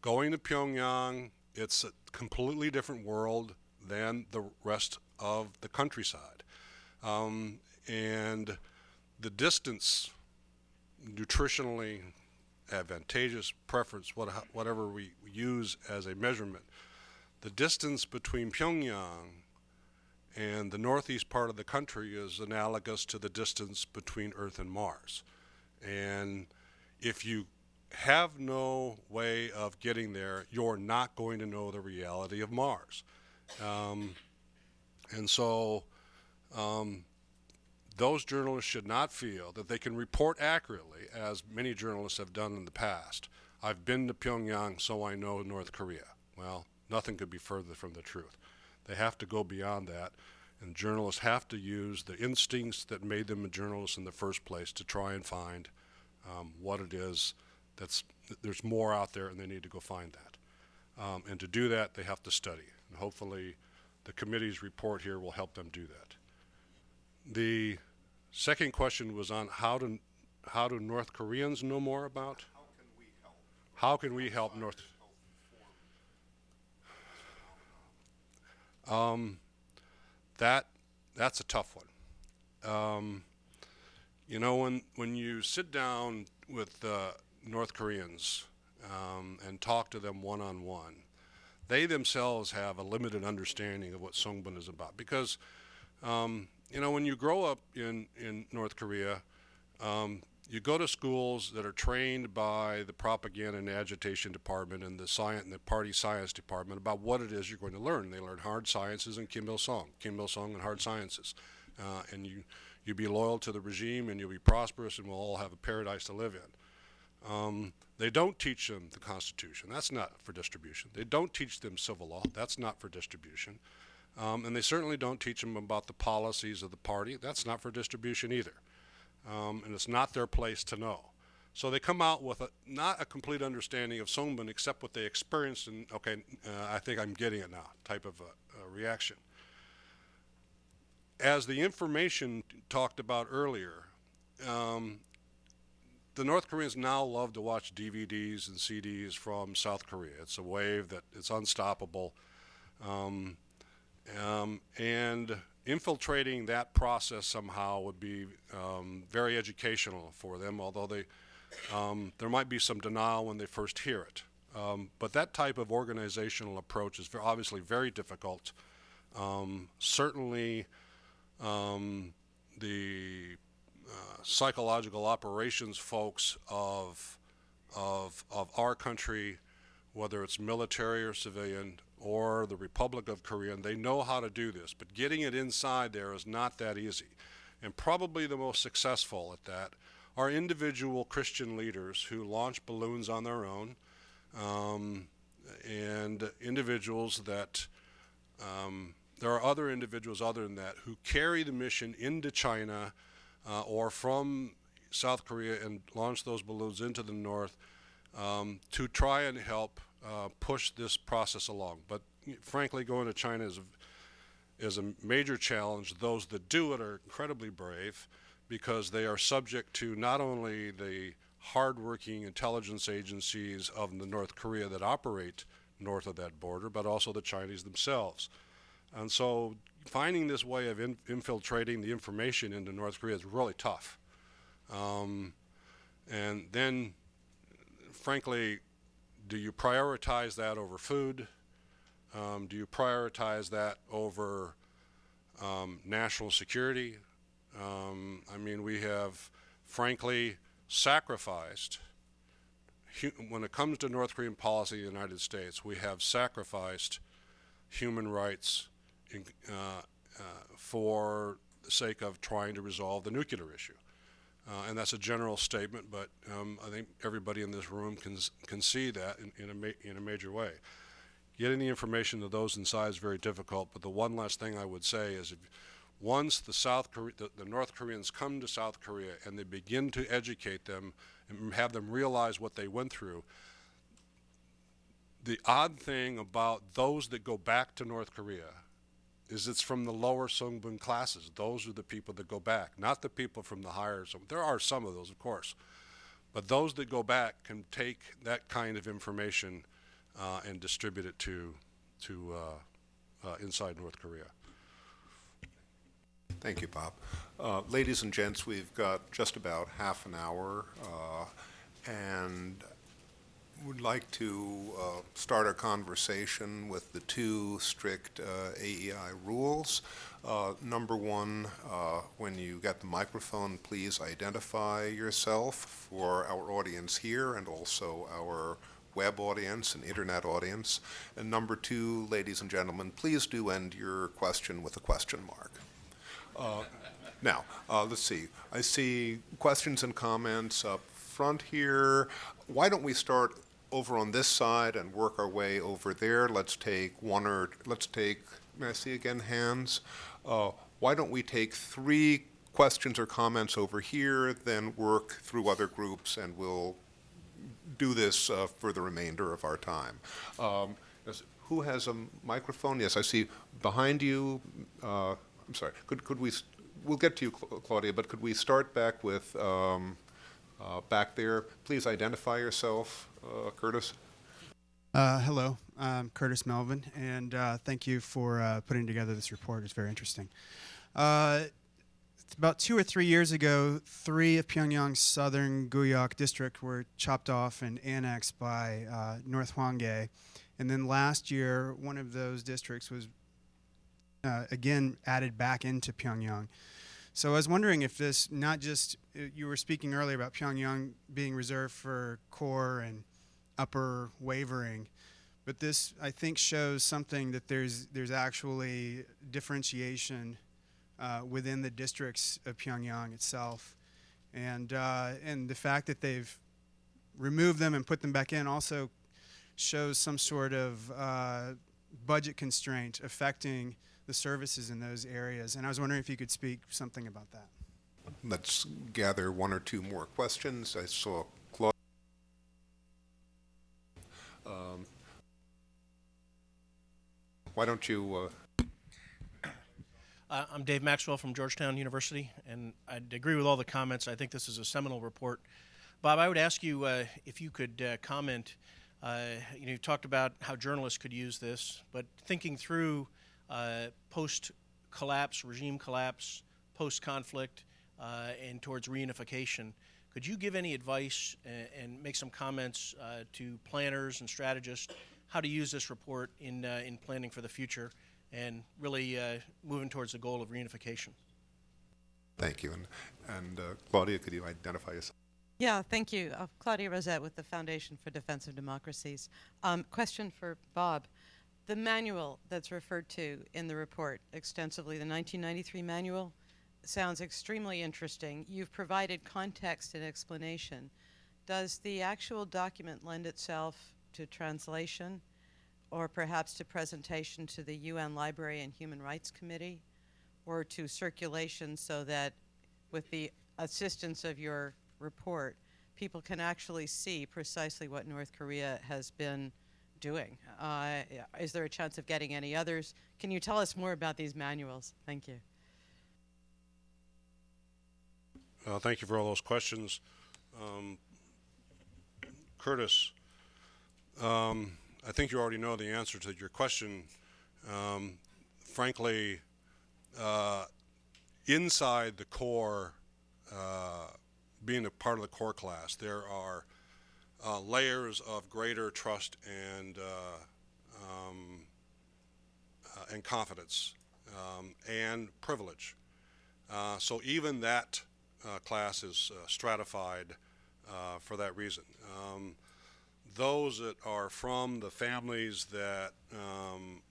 Going to Pyongyang, it's a completely different world than the rest of the countryside. And the distance, nutritionally advantageous, preference, whatever we use as a measurement, the distance between Pyongyang and the northeast part of the country is analogous to the distance between Earth and Mars. And if you have no way of getting there, you're not going to know the reality of Mars. And so those journalists should not feel that they can report accurately, as many journalists have done in the past. I've been to Pyongyang, so I know North Korea. Well, nothing could be further from the truth. They have to go beyond that, and journalists have to use the instincts that made them a journalist in the first place to try and find what it is there's more out there, and they need to go find that. And to do that, they have to study. And hopefully the committee's report here will help them do that. The second question was on how do North Koreans know more about? How can we help North? That's a tough one. When you sit down with North Koreans and talk to them one-on-one, they themselves have a limited understanding of what Songbun is about. Because, when you grow up in North Korea, you go to schools that are trained by the propaganda and agitation department and the party science department about what it is you're going to learn. They learn hard sciences and Kim Il-sung and hard sciences. And you be loyal to the regime, and you'll be prosperous, and we'll all have a paradise to live in. They don't teach them the Constitution. That's not for distribution. They don't teach them civil law. That's not for distribution. And they certainly don't teach them about the policies of the party. That's not for distribution either. And it's not their place to know. So they come out with not a complete understanding of Songbun except what they experienced, and I think I'm getting it now type of a reaction. As the information talked about earlier, the North Koreans now love to watch DVDs and CDs from South Korea. It's a wave that it's unstoppable. And infiltrating that process somehow would be very educational for them, although there might be some denial when they first hear it. But that type of organizational approach is obviously very difficult. Certainly the psychological operations folks of our country, whether it's military or civilian or the Republic of Korea, they know how to do this, but getting it inside there is not that easy. And probably the most successful at that are individual Christian leaders who launch balloons on their own, and individuals that there are other individuals other than that who carry the mission into China or from South Korea and launch those balloons into the north to try and help push this process along. But frankly, going to China is a major challenge. Those that do it are incredibly brave because they are subject to not only the hardworking intelligence agencies of the North Korea that operate north of that border, but also the Chinese themselves. And so finding this way of infiltrating the information into North Korea is really tough. And then, frankly, do you prioritize that over food? Do you prioritize that over national security? I mean, we have, frankly, sacrificed, when it comes to North Korean policy in the United States, we have sacrificed human rights for the sake of trying to resolve the nuclear issue. And that's a general statement, but I think everybody in this room can see that in a major way. Getting the information to those inside is very difficult, but the one last thing I would say is once the North Koreans come to South Korea and they begin to educate them and have them realize what they went through, the odd thing about those that go back to North Korea is it's from the lower Songbun classes. Those are the people that go back, not the people from the higher. There are some of those, of course, but those that go back can take that kind of information and distribute it to inside North Korea. Thank you, Bob. Ladies and gents, we've got just about half an hour, and would like to start our conversation with the two strict AEI rules. Number one, when you get the microphone, please identify yourself for our audience here and also our web audience and internet audience. And number two, ladies and gentlemen, please do end your question with a question mark. Now, let's see. I see questions and comments up front here. Why don't we start over on this side and work our way over there? Let's take may I see again hands? Why don't we take 3 questions or comments over here, then work through other groups, and we'll do this for the remainder of our time. Who has a microphone? Yes, I see behind you. I'm sorry. We'll get to you, Claudia, but could we start back with back there? Please identify yourself, Curtis. Hello, I'm Curtis Melvin, and thank you for putting together this report. It's very interesting. About 2 or 3 years ago, 3 of Pyongyang's southern Guyok district were chopped off and annexed by North Hwanghae, And then last year, one of those districts was again added back into Pyongyang. So I was wondering if this, not just, you were speaking earlier about Pyongyang being reserved for core and upper wavering, but this, I think, shows something that there's actually differentiation within the districts of Pyongyang itself. And the fact that they've removed them and put them back in also shows some sort of budget constraint affecting the services in those areas. And I was wondering if you could speak something about that. Let's gather one or two more questions. I saw Claudia. Why don't you... I'm Dave Maxwell from Georgetown University, and I'd agree with all the comments. I think this is a seminal report. Bob, I would ask you if you could comment. You've talked about how journalists could use this, but thinking through post-collapse, regime collapse, post-conflict, and towards reunification, could you give any advice and make some comments to planners and strategists how to use this report in planning for the future and really moving towards the goal of reunification? Thank you. And Claudia, could you identify yourself? Yeah, thank you. Claudia Rosette with the Foundation for Defense of Democracies. Question for Bob. The manual that's referred to in the report extensively, the 1993 manual, sounds extremely interesting. You've provided context and explanation. Does the actual document lend itself to translation or perhaps to presentation to the UN Library and Human Rights Committee or to circulation so that with the assistance of your report, people can actually see precisely what North Korea has been doing? Is there a chance of getting any others? Can you tell us more about these manuals? Thank you. Thank you for all those questions. Curtis, I think you already know the answer to your question. Frankly, inside the core, being a part of the core class, there are layers of greater trust and confidence and privilege. So even that class is stratified for that reason. Those that are from the families that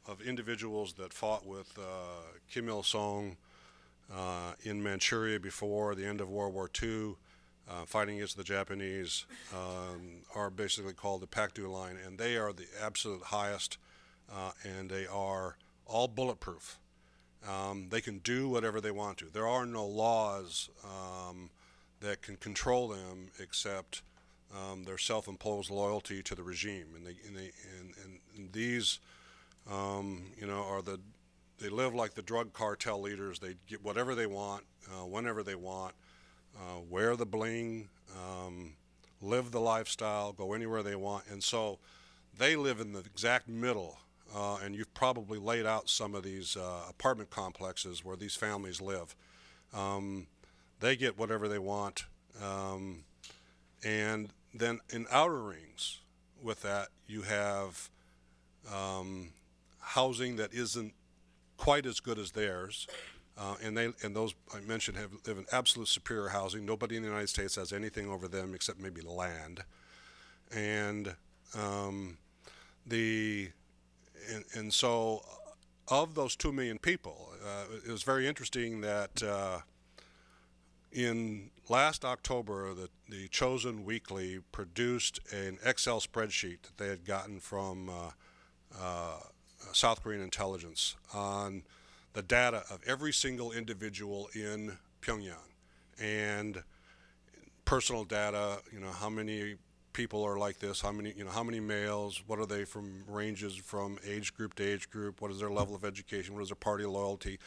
of individuals that fought with Kim Il-sung in Manchuria before the end of World War II, fighting against the Japanese, are basically called the Pakdu line, and they are the absolute highest, and they are all bulletproof. They can do whatever they want to. There are no laws that can control them except their self-imposed loyalty to the regime, and these, are they live like the drug cartel leaders. They get whatever they want, whenever they want, wear the bling, live the lifestyle, go anywhere they want, and so they live in the exact middle. And you've probably laid out some of these apartment complexes where these families live. They get whatever they want. And then in outer rings with that, you have housing that isn't quite as good as theirs. And those I mentioned live in absolute superior housing. Nobody in the United States has anything over them except maybe land. And so of those 2 million people, it was very interesting that in last October, the Chosen Weekly produced an Excel spreadsheet that they had gotten from South Korean intelligence on the data of every single individual in Pyongyang and personal data, how many people are like this, how many males, what are they from ranges from age group to age group, what is their level of education, what is their party loyalty,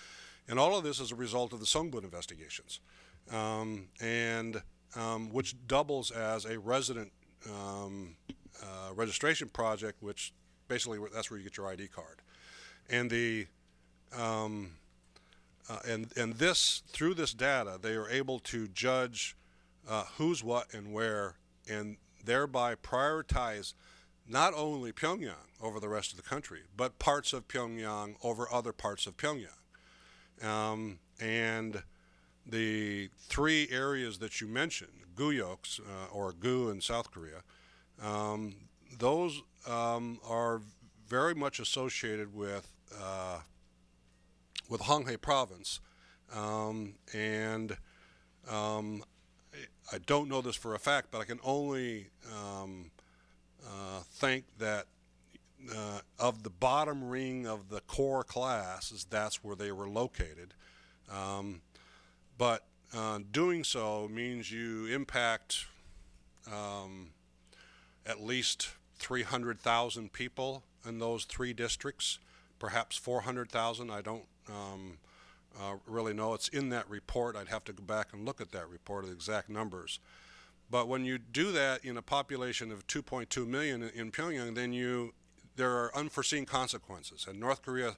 and all of this is a result of the Songbun investigations, which doubles as a resident registration project, which basically that's where you get your ID card, and this through this data they are able to judge who's what and where, and thereby prioritize not only Pyongyang over the rest of the country, but parts of Pyongyang over other parts of Pyongyang. And the three areas that you mentioned, Guyoks, or Gu in South Korea, those are very much associated with Honghae province. I don't know this for a fact, but I can only think that of the bottom ring of the core classes, that's where they were located. But doing so means you impact at least 300,000 people in those three districts, perhaps 400,000. I don't really know. It's in that report. I'd have to go back and look at that report, the exact numbers. But when you do that in a population of 2.2 million in Pyongyang, then there are unforeseen consequences. And North Korea,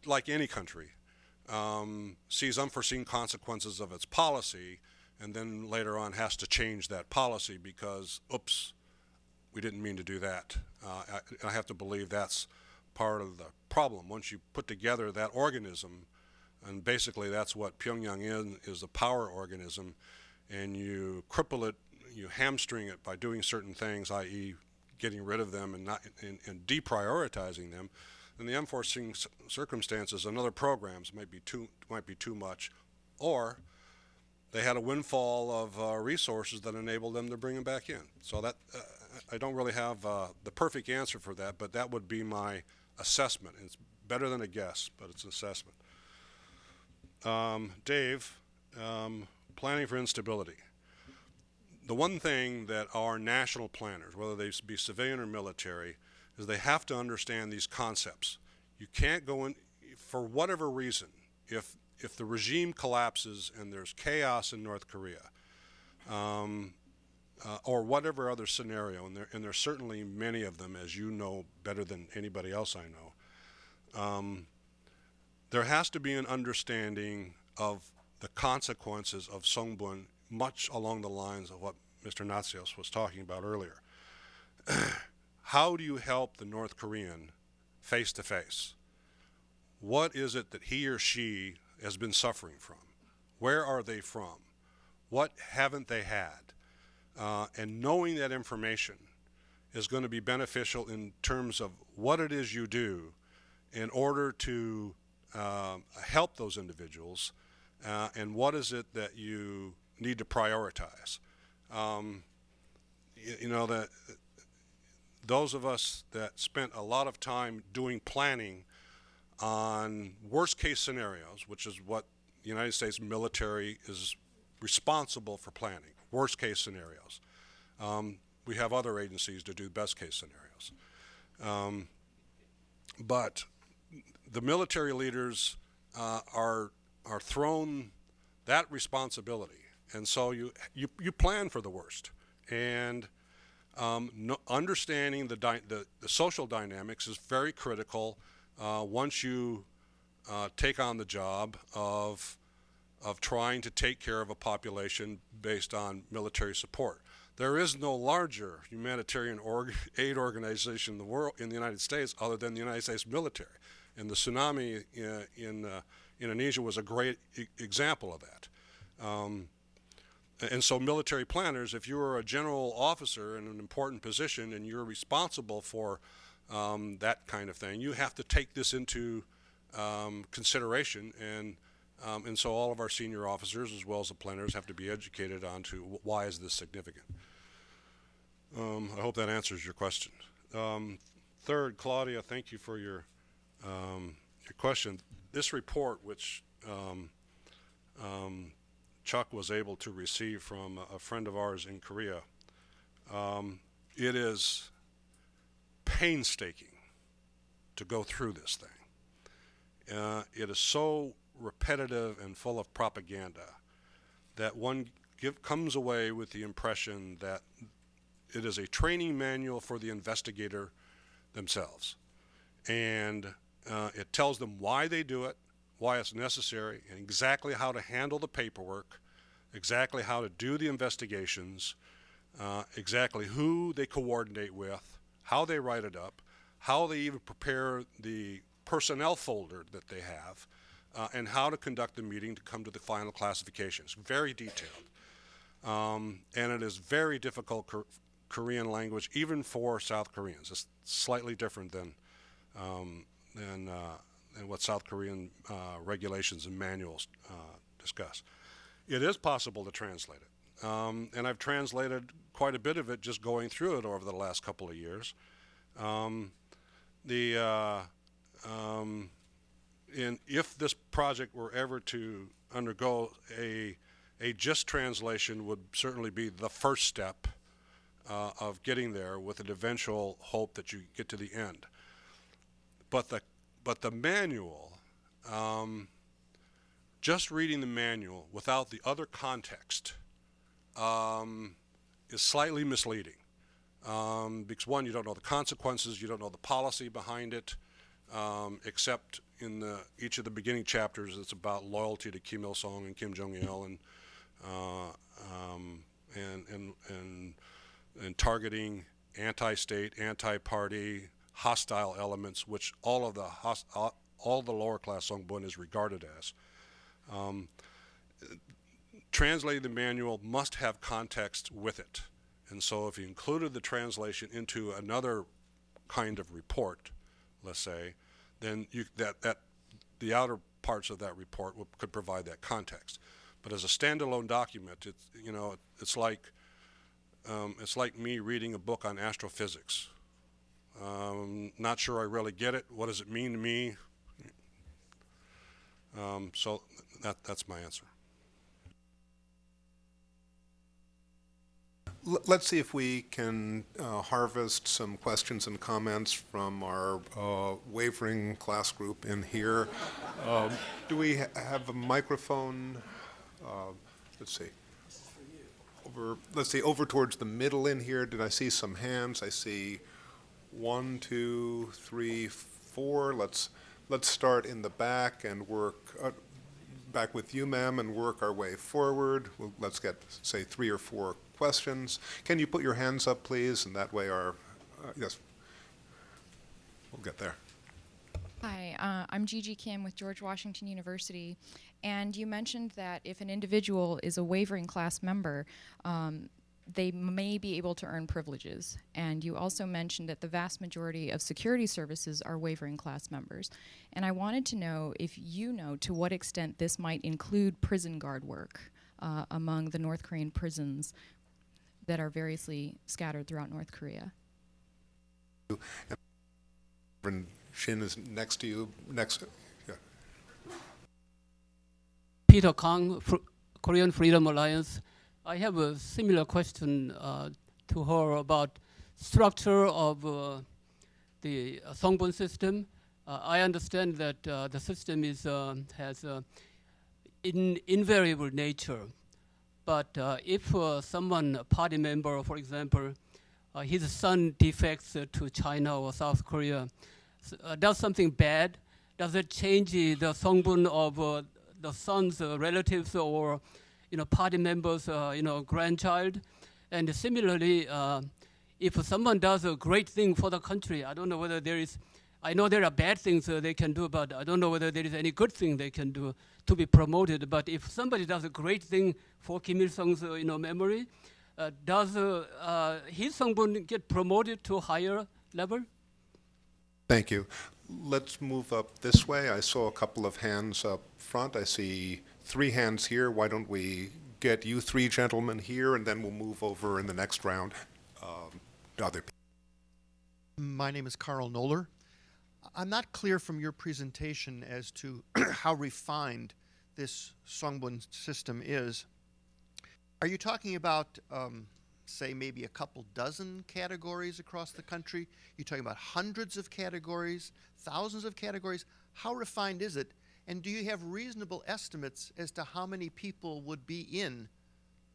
like any country, sees unforeseen consequences of its policy, and then later on has to change that policy because, oops, we didn't mean to do that. I have to believe that's part of the problem. Once you put together that organism, and basically that's what Pyongyang is a power organism, and you cripple it, you hamstring it by doing certain things, i.e. getting rid of them and deprioritizing them, then the unforeseen circumstances and other programs might be too much, or they had a windfall of resources that enabled them to bring them back in. So that I don't really have the perfect answer for that, but that would be my assessment. It's better than a guess, but it's an assessment. Dave, planning for instability. The one thing that our national planners, whether they be civilian or military, is they have to understand these concepts. You can't go in, for whatever reason, if the regime collapses and there's chaos in North Korea, or whatever other scenario, and there's certainly many of them, as you know better than anybody else I know, there has to be an understanding of the consequences of Songbun, much along the lines of what Mr. Natsios was talking about earlier. How do you help the North Korean face to face? What is it that he or she has been suffering from? Where are they from? What haven't they had? And knowing that information is going to be beneficial in terms of what it is you do in order to help those individuals, and what is it that you need to prioritize. That those of us that spent a lot of time doing planning on worst case scenarios, which is what the United States military is responsible for planning, worst case scenarios. We have other agencies to do best case scenarios. But the military leaders are thrown that responsibility, and so you plan for the worst. And understanding the social dynamics is very critical once you take on the job of trying to take care of a population based on military support. There is no larger humanitarian aid organization in the world, in the United States, other than the United States military. And the tsunami in Indonesia was a great example of that. And so military planners, if you're a general officer in an important position and you're responsible for that kind of thing, you have to take this into consideration. And so all of our senior officers, as well as the planners, have to be educated on to why is this significant. I hope that answers your question. Third, Claudia, thank you for your question. This report, which Chuck was able to receive from a friend of ours in Korea, it is painstaking to go through this thing. It is so repetitive and full of propaganda that one comes away with the impression that it is a training manual for the investigator themselves. And it tells them why they do it, why it's necessary, and exactly how to handle the paperwork, exactly how to do the investigations, exactly who they coordinate with, how they write it up, how they even prepare the personnel folder that they have, and how to conduct the meeting to come to the final classifications. Very detailed. And it is very difficult Korean language, even for South Koreans. It's slightly different than what South Korean regulations and manuals discuss. It is possible to translate it. And I've translated quite a bit of it just going through it over the last couple of years. And if this project were ever to undergo a JIST translation would certainly be the first step of getting there, with an eventual hope that you get to the end. But the manual, just reading the manual without the other context is slightly misleading. Because one, you don't know the consequences, you don't know the policy behind it, except in each of the beginning chapters, it's about loyalty to Kim Il-sung and Kim Jong-il, and targeting anti-state, anti-party, hostile elements, which all the lower class Songbun is regarded as. Translating the manual must have context with it. And so if you included the translation into another kind of report, let's say, then the outer parts of that report could provide that context. But as a standalone document, it's like me reading a book on astrophysics. Not sure I really get it. What does it mean to me? So that's my answer. Let's see if we can harvest some questions and comments from our wavering class group in here. Do we have a microphone? Let's see. Over towards the middle in here. Did I see some hands? I see 1, 2, 3, 4. Let's start in the back and work back with you, ma'am, and work our way forward. Let's get, say, 3 or 4 questions. Can you put your hands up, please? And that way yes, we'll get there. Hi, I'm Gigi Kim with George Washington University, and you mentioned that if an individual is a wavering class member, they may be able to earn privileges. And you also mentioned that the vast majority of security services are wavering class members. And I wanted to know if you know to what extent this might include prison guard work among the North Korean prisons that are variously scattered throughout North Korea. And Shin is next to you. Next. Yeah. Peter Kang, Korean Freedom Alliance. I have a similar question to her about structure of the Songbun system. I understand that the system has invariable nature. But if someone, a party member, for example, his son defects to China or South Korea, does something bad, does it change the Songbun of the son's relatives or party members, grandchild? And similarly, if someone does a great thing for the country, I don't know whether I know there are bad things they can do, but I don't know whether there is any good thing they can do to be promoted. But if somebody does a great thing for Kim Il-sung's memory, does his Songbun get promoted to a higher level? Thank you. Let's move up this way. I saw a couple of hands up front. I see 3 hands here. Why don't we get you 3 gentlemen here, and then we'll move over in the next round to other people. My name is Carl Noller. I'm not clear from your presentation as to how refined this Songbun system is. Are you talking about, say, maybe a couple dozen categories across the country? You're talking about hundreds of categories, thousands of categories? How refined is it? And do you have reasonable estimates as to how many people would be in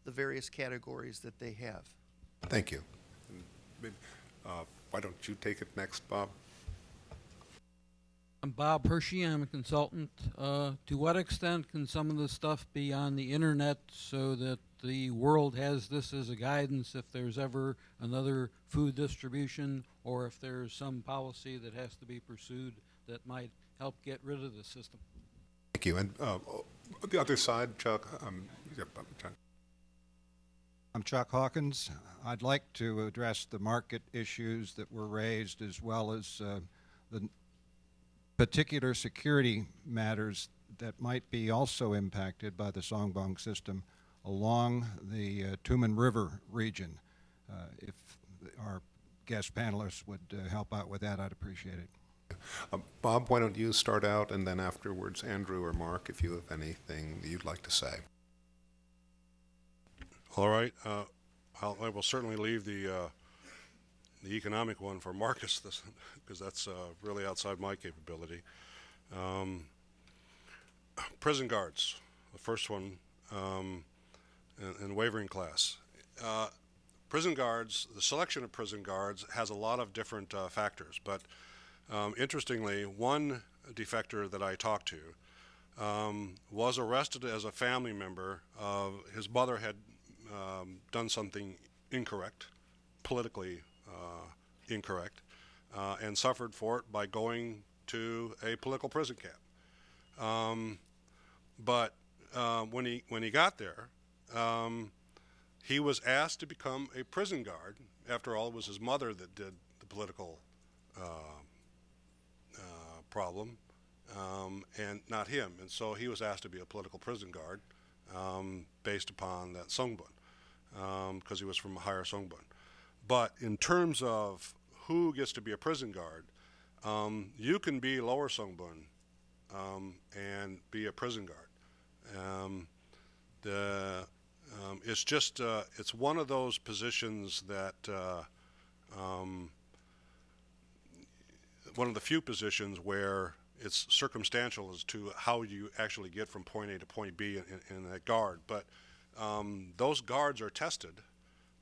the various categories that they have? Thank you. Why don't you take it next, Bob? I'm Bob Hershey. I'm a consultant. To what extent can some of the stuff be on the internet so that the world has this as a guidance if there's ever another food distribution, or if there's some policy that has to be pursued that might help get rid of the system? Thank you. And the other side, Chuck. Chuck. I'm Chuck Hawkins. I'd like to address the market issues that were raised, as well as the particular security matters that might be also impacted by the Songbun system along the Tumen River region. If our guest panelists would help out with that, I'd appreciate it. Bob, why don't you start out, and then afterwards Andrew or Mark, if you have anything that you'd like to say. All right. I will certainly leave the economic one for Marcus, because that's really outside my capability. Prison guards, the first one, in wavering class. Prison guards, the selection of prison guards has a lot of different factors, but interestingly, one defector that I talked to was arrested as a family member. His mother had done something incorrect, politically incorrect, and suffered for it by going to a political prison camp. But when he got there, he was asked to become a prison guard. After all, it was his mother that did the political problem, and not him. And so he was asked to be a political prison guard based upon that Songbun, because he was from a higher Songbun. But in terms of who gets to be a prison guard, you can be lower Songbun and be a prison guard. It's just it's one of those positions that one of the few positions where it's circumstantial as to how you actually get from point A to point B in that guard. But those guards are tested,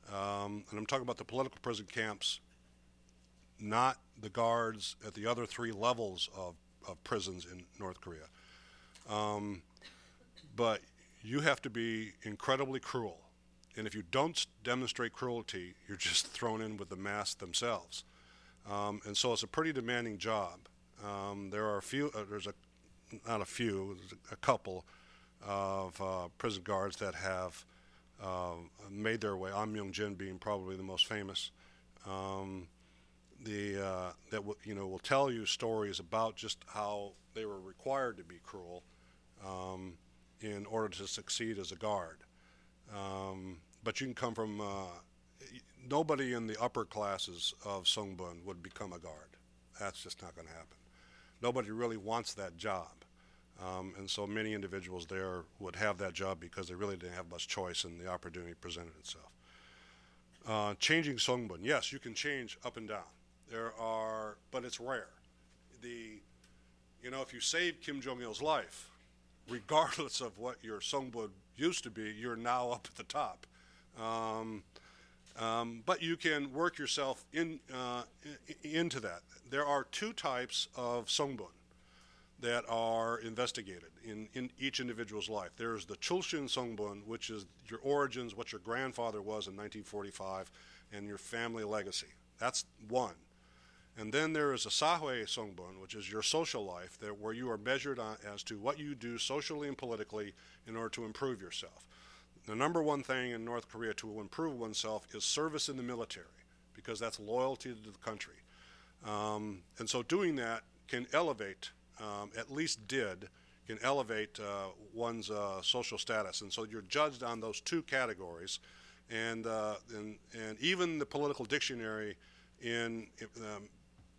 and I'm talking about the political prison camps, not the guards at the other three levels of prisons in North Korea. But you have to be incredibly cruel. And if you don't demonstrate cruelty, you're just thrown in with the mass themselves. And so it's a pretty demanding job. There are a couple of prison guards that have made their way, An Myung-jin being probably the most famous, that will tell you stories about just how they were required to be cruel in order to succeed as a guard. But you can come from, nobody in the upper classes of Songbun would become a guard. That's just not going to happen. Nobody really wants that job. And so many individuals there would have that job because they really didn't have much choice and the opportunity presented itself. Changing Songbun, yes, you can change up and down. But it's rare. If you save Kim Jong-il's life, regardless of what your Songbun used to be, you're now up at the top. But you can work yourself into that. There are two types of Songbun that are investigated in each individual's life. There's the Chulshin Songbun, which is your origins, what your grandfather was in 1945, and your family legacy. That's one. And then there is a Sahwe Songbun, which is your social life, where you are measured as to what you do socially and politically in order to improve yourself. The number one thing in North Korea to improve oneself is service in the military, because that's loyalty to the country. And so doing that can elevate, at least can elevate one's social status. And so you're judged on those two categories. And even the political dictionary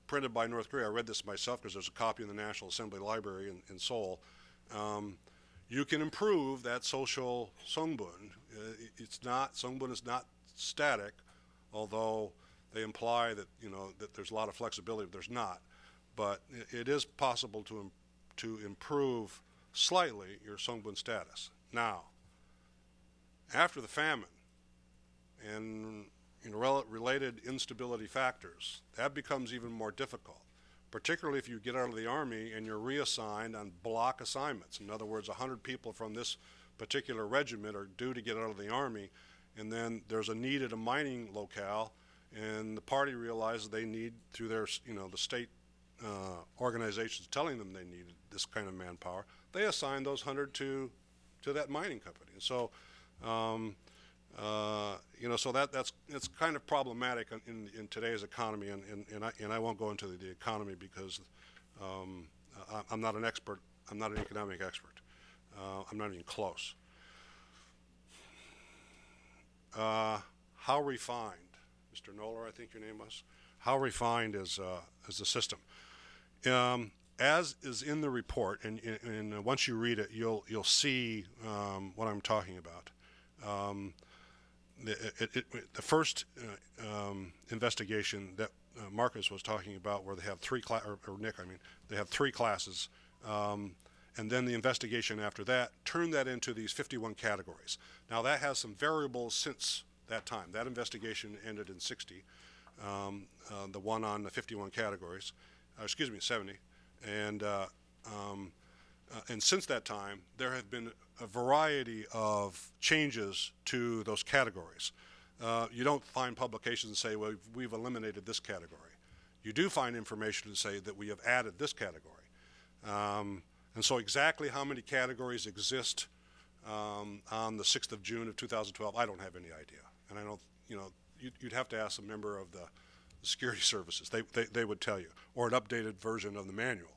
printed by North Korea, I read this myself because there's a copy in the National Assembly Library in Seoul. You can improve that social Songbun. Songbun is not static, although they imply that that there's a lot of flexibility, but there's not. But it is possible to improve slightly your Songbun status. Now, after the famine and related instability factors, that becomes even more difficult. particularly if you get out of the Army and you're reassigned on block assignments. In other words, 100 people from this particular regiment are due to get out of the Army, and then there's a need at a mining locale, and the party realizes they need, through their, the state organizations telling them they need this kind of manpower, they assign those 100 to that mining company. And so, so it's kind of problematic in today's economy, and I won't go into the economy because I'm not an expert. I'm not an economic expert. I'm not even close. How refined, Mr. Noller, I think your name was. How refined is the system? As is in the report, and once you read it, you'll see what I'm talking about. The first investigation that Marcus was talking about, where they have Nick, they have 3 classes, and then the investigation after that turned that into these 51 categories. Now that has some variables since that time. That investigation ended in 60, the one on the 51 categories, 70, and since that time, there have been a variety of changes to those categories. You don't find publications that say, well, we've eliminated this category. You do find information to say that we have added this category. And so exactly how many categories exist on the 6th of June of 2012, I don't have any idea. And I don't, you'd have to ask a member of the security services. They would tell you, or an updated version of the manual.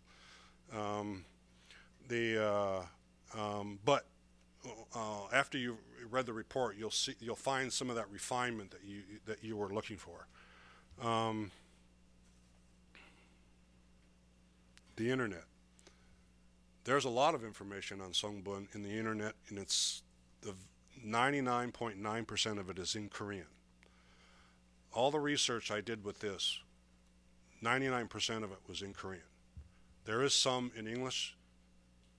But after you read the report, you'll find some of that refinement that you were looking for. The internet. There's a lot of information on Songbun in the internet, and it's the 99.9% of it is in Korean. All the research I did with this, 99% of it was in Korean. There is some in English.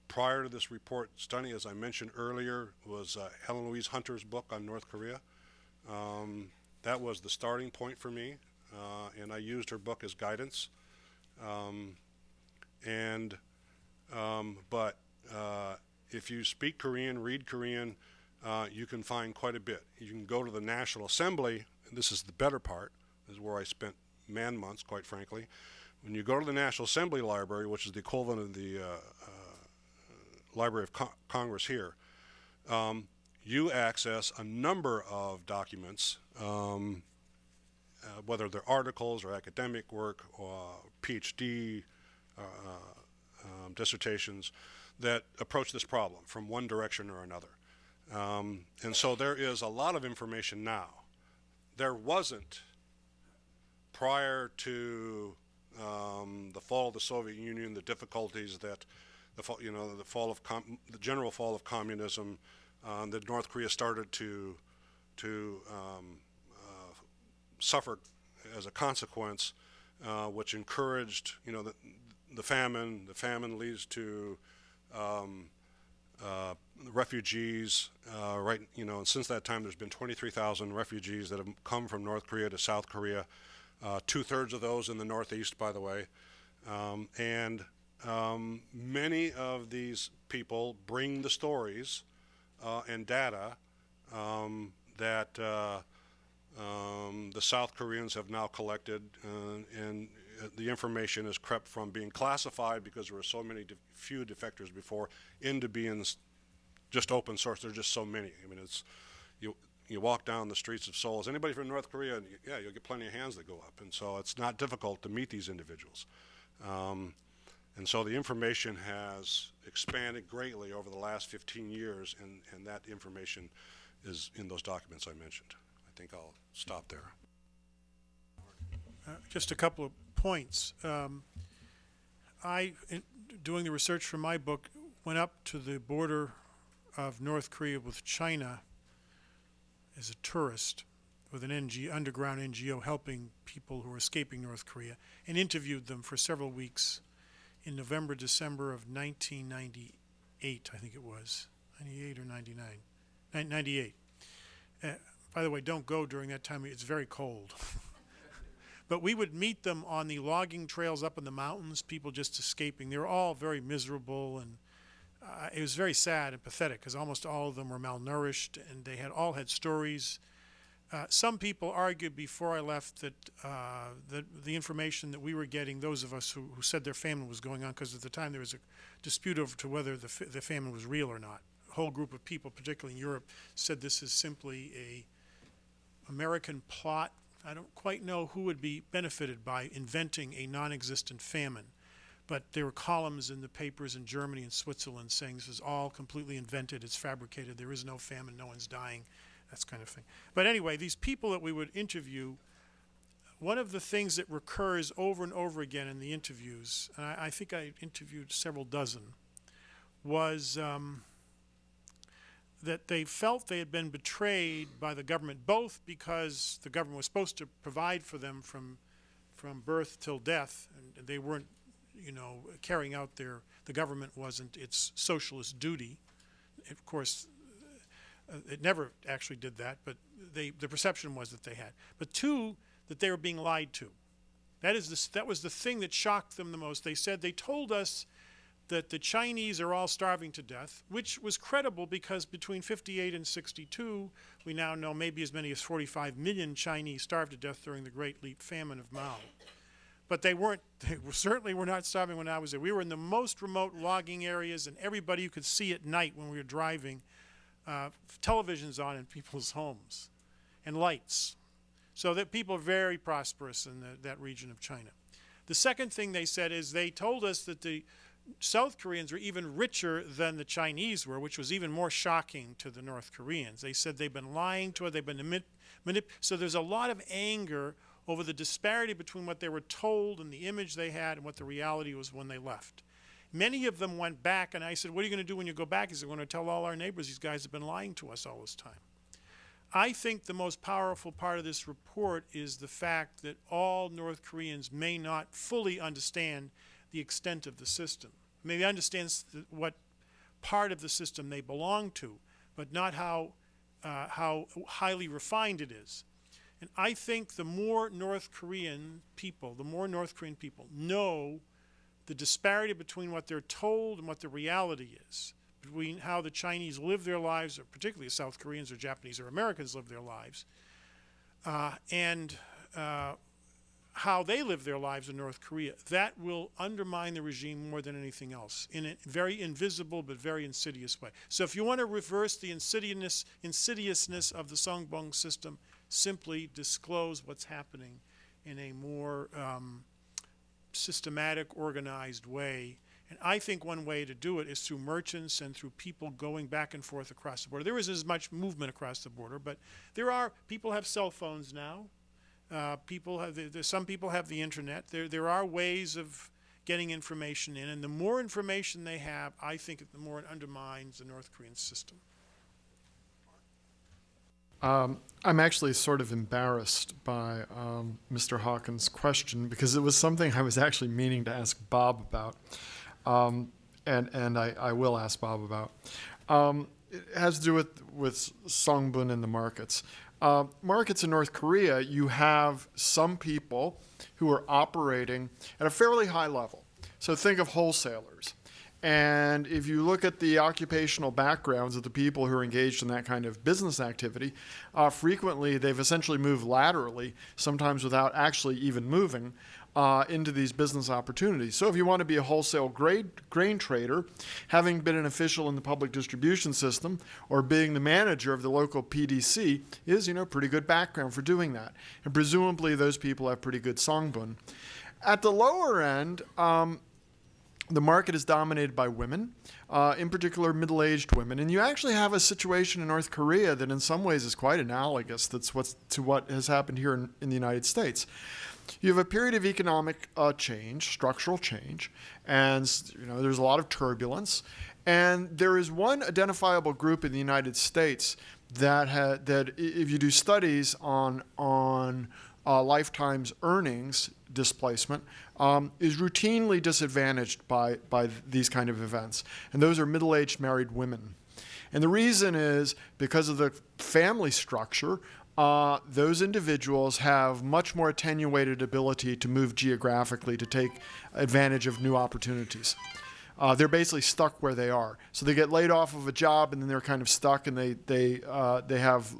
Prior to this report study, as I mentioned earlier, was Helen Louise Hunter's book on North Korea. That was the starting point for me, and I used her book as guidance. But if you speak Korean, read Korean, you can find quite a bit. You can go to the National Assembly, and this is the better part. This is where I spent months, quite frankly. When you go to the National Assembly Library, which is the equivalent of the Library of Congress here, you access a number of documents, whether they're articles or academic work or PhD dissertations that approach this problem from one direction or another. And so there is a lot of information now. There wasn't prior to the fall of the Soviet Union, the difficulties that the general fall of communism, that North Korea started to suffer as a consequence, which encouraged, the famine. The famine leads to refugees. And since that time, there's been 23,000 refugees that have come from North Korea to South Korea. 2/3 of those in the Northeast, by the way, and many of these people bring the stories and data that the South Koreans have now collected, and the information has crept from being classified because there were so few defectors before into being just open source. There's just so many. It's you walk down the streets of Seoul. Is anybody from North Korea? And you'll get plenty of hands that go up, and so it's not difficult to meet these individuals. And so the information has expanded greatly over the last 15 years, and that information is in those documents I mentioned. I think I'll stop there. Just a couple of points. Doing the research for my book, went up to the border of North Korea with China as a tourist with an underground NGO helping people who were escaping North Korea, and interviewed them for several weeks in November, December of 1998, I think it was, 98 or 99, 98. By the way, don't go during that time, it's very cold. But we would meet them on the logging trails up in the mountains, people just escaping. They were all very miserable, and it was very sad and pathetic because almost all of them were malnourished, and they all had stories. Some people argued before I left that the information that we were getting, those of us who said their famine was going on, because at the time there was a dispute over to whether the famine was real or not. A whole group of people, particularly in Europe, said this is simply a American plot. I don't quite know who would be benefited by inventing a non-existent famine, but there were columns in the papers in Germany and Switzerland saying this is all completely invented, it's fabricated, there is no famine, no one's dying, that kind of thing. But anyway, these people that we would interview, one of the things that recurs over and over again in the interviews, and I think I interviewed several dozen, was that they felt they had been betrayed by the government, both because the government was supposed to provide for them from birth till death, and they weren't, carrying out the government wasn't its socialist duty. Of course, it never actually did that, but the perception was that they had. But two, that they were being lied to. That was the thing that shocked them the most. They told us that the Chinese are all starving to death, which was credible because between 58 and 62, we now know maybe as many as 45 million Chinese starved to death during the Great Leap Famine of Mao. But they certainly were not starving when I was there. We were in the most remote logging areas, and everybody you could see at night when we were driving, televisions on in people's homes, and lights. So that people are very prosperous in that region of China. The second thing they said is they told us that the South Koreans were even richer than the Chinese were, which was even more shocking to the North Koreans. They said they've been lying to us, they've been so there's a lot of anger over the disparity between what they were told and the image they had and what the reality was when they left. Many of them went back, and I said, what are you going to do when you go back? He said, we're going to tell all our neighbors these guys have been lying to us all this time. I think the most powerful part of this report is the fact that all North Koreans may not fully understand the extent of the system. Maybe understand what part of the system they belong to, but not how highly refined it is. And I think the more North Korean people know the disparity between what they're told and what the reality is, between how the Chinese live their lives, or particularly South Koreans or Japanese or Americans live their lives, and how they live their lives in North Korea, that will undermine the regime more than anything else in a very invisible but very insidious way. So if you want to reverse the insidiousness of the Songbun system, simply disclose what's happening in a more systematic, organized way. And I think one way to do it is through merchants and through people going back and forth across the border. There isn't as much movement across the border, but people have cell phones now. Some people have the internet. There are ways of getting information in, and the more information they have, I think the more it undermines the North Korean system. I'm actually sort of embarrassed by Mr. Hawkins' question because it was something I was actually meaning to ask Bob about, and I will ask Bob about. It has to do with Songbun and the markets. Markets in North Korea, you have some people who are operating at a fairly high level. So think of wholesalers. And if you look at the occupational backgrounds of the people who are engaged in that kind of business activity, frequently they've essentially moved laterally, sometimes without actually even moving, into these business opportunities. So if you want to be a wholesale grain trader, having been an official in the public distribution system or being the manager of the local PDC is, pretty good background for doing that. And presumably those people have pretty good Songbun. At the lower end, the market is dominated by women, in particular middle-aged women. And you actually have a situation in North Korea that in some ways is quite analogous to what has happened here in the United States. You have a period of economic change, structural change, and there's a lot of turbulence. And there is one identifiable group in the United States that if you do studies on lifetime's earnings displacement, is routinely disadvantaged by these kind of events. And those are middle-aged married women. And the reason is because of the family structure, those individuals have much more attenuated ability to move geographically to take advantage of new opportunities. They're basically stuck where they are. So they get laid off of a job and then they're kind of stuck, and they have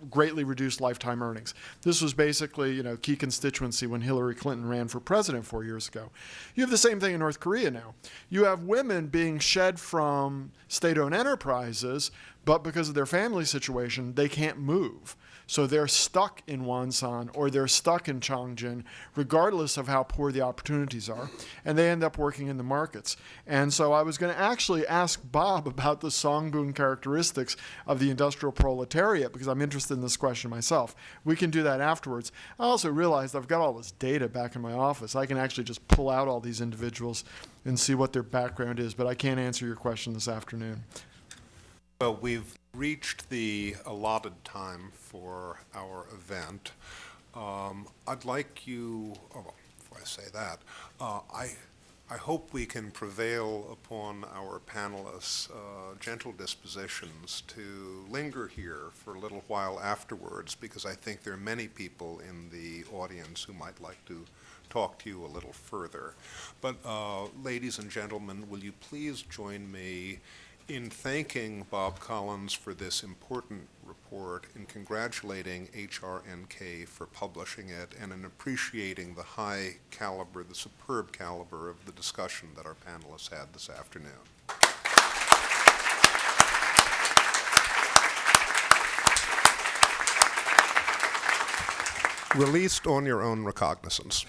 greatly reduced lifetime earnings. This was basically, key constituency when Hillary Clinton ran for president 4 years ago. You have the same thing in North Korea now. You have women being shed from state-owned enterprises, but because of their family situation, they can't move. So they're stuck in Wonsan or they're stuck in Chongjin, regardless of how poor the opportunities are, and they end up working in the markets. And so I was going to actually ask Bob about the Songbun characteristics of the industrial proletariat, because I'm interested in this question myself. We can do that afterwards. I also realized I've got all this data back in my office. I can actually just pull out all these individuals and see what their background is, but I can't answer your question this afternoon. Well, we've reached the allotted time for our event. I'd like you, before I say that, I hope we can prevail upon our panelists' gentle dispositions to linger here for a little while afterwards, because I think there are many people in the audience who might like to talk to you a little further. But ladies and gentlemen, will you please join me in thanking Bob Collins for this important report, in congratulating HRNK for publishing it, and in appreciating the high caliber, the superb caliber of the discussion that our panelists had this afternoon. Released on your own recognizance.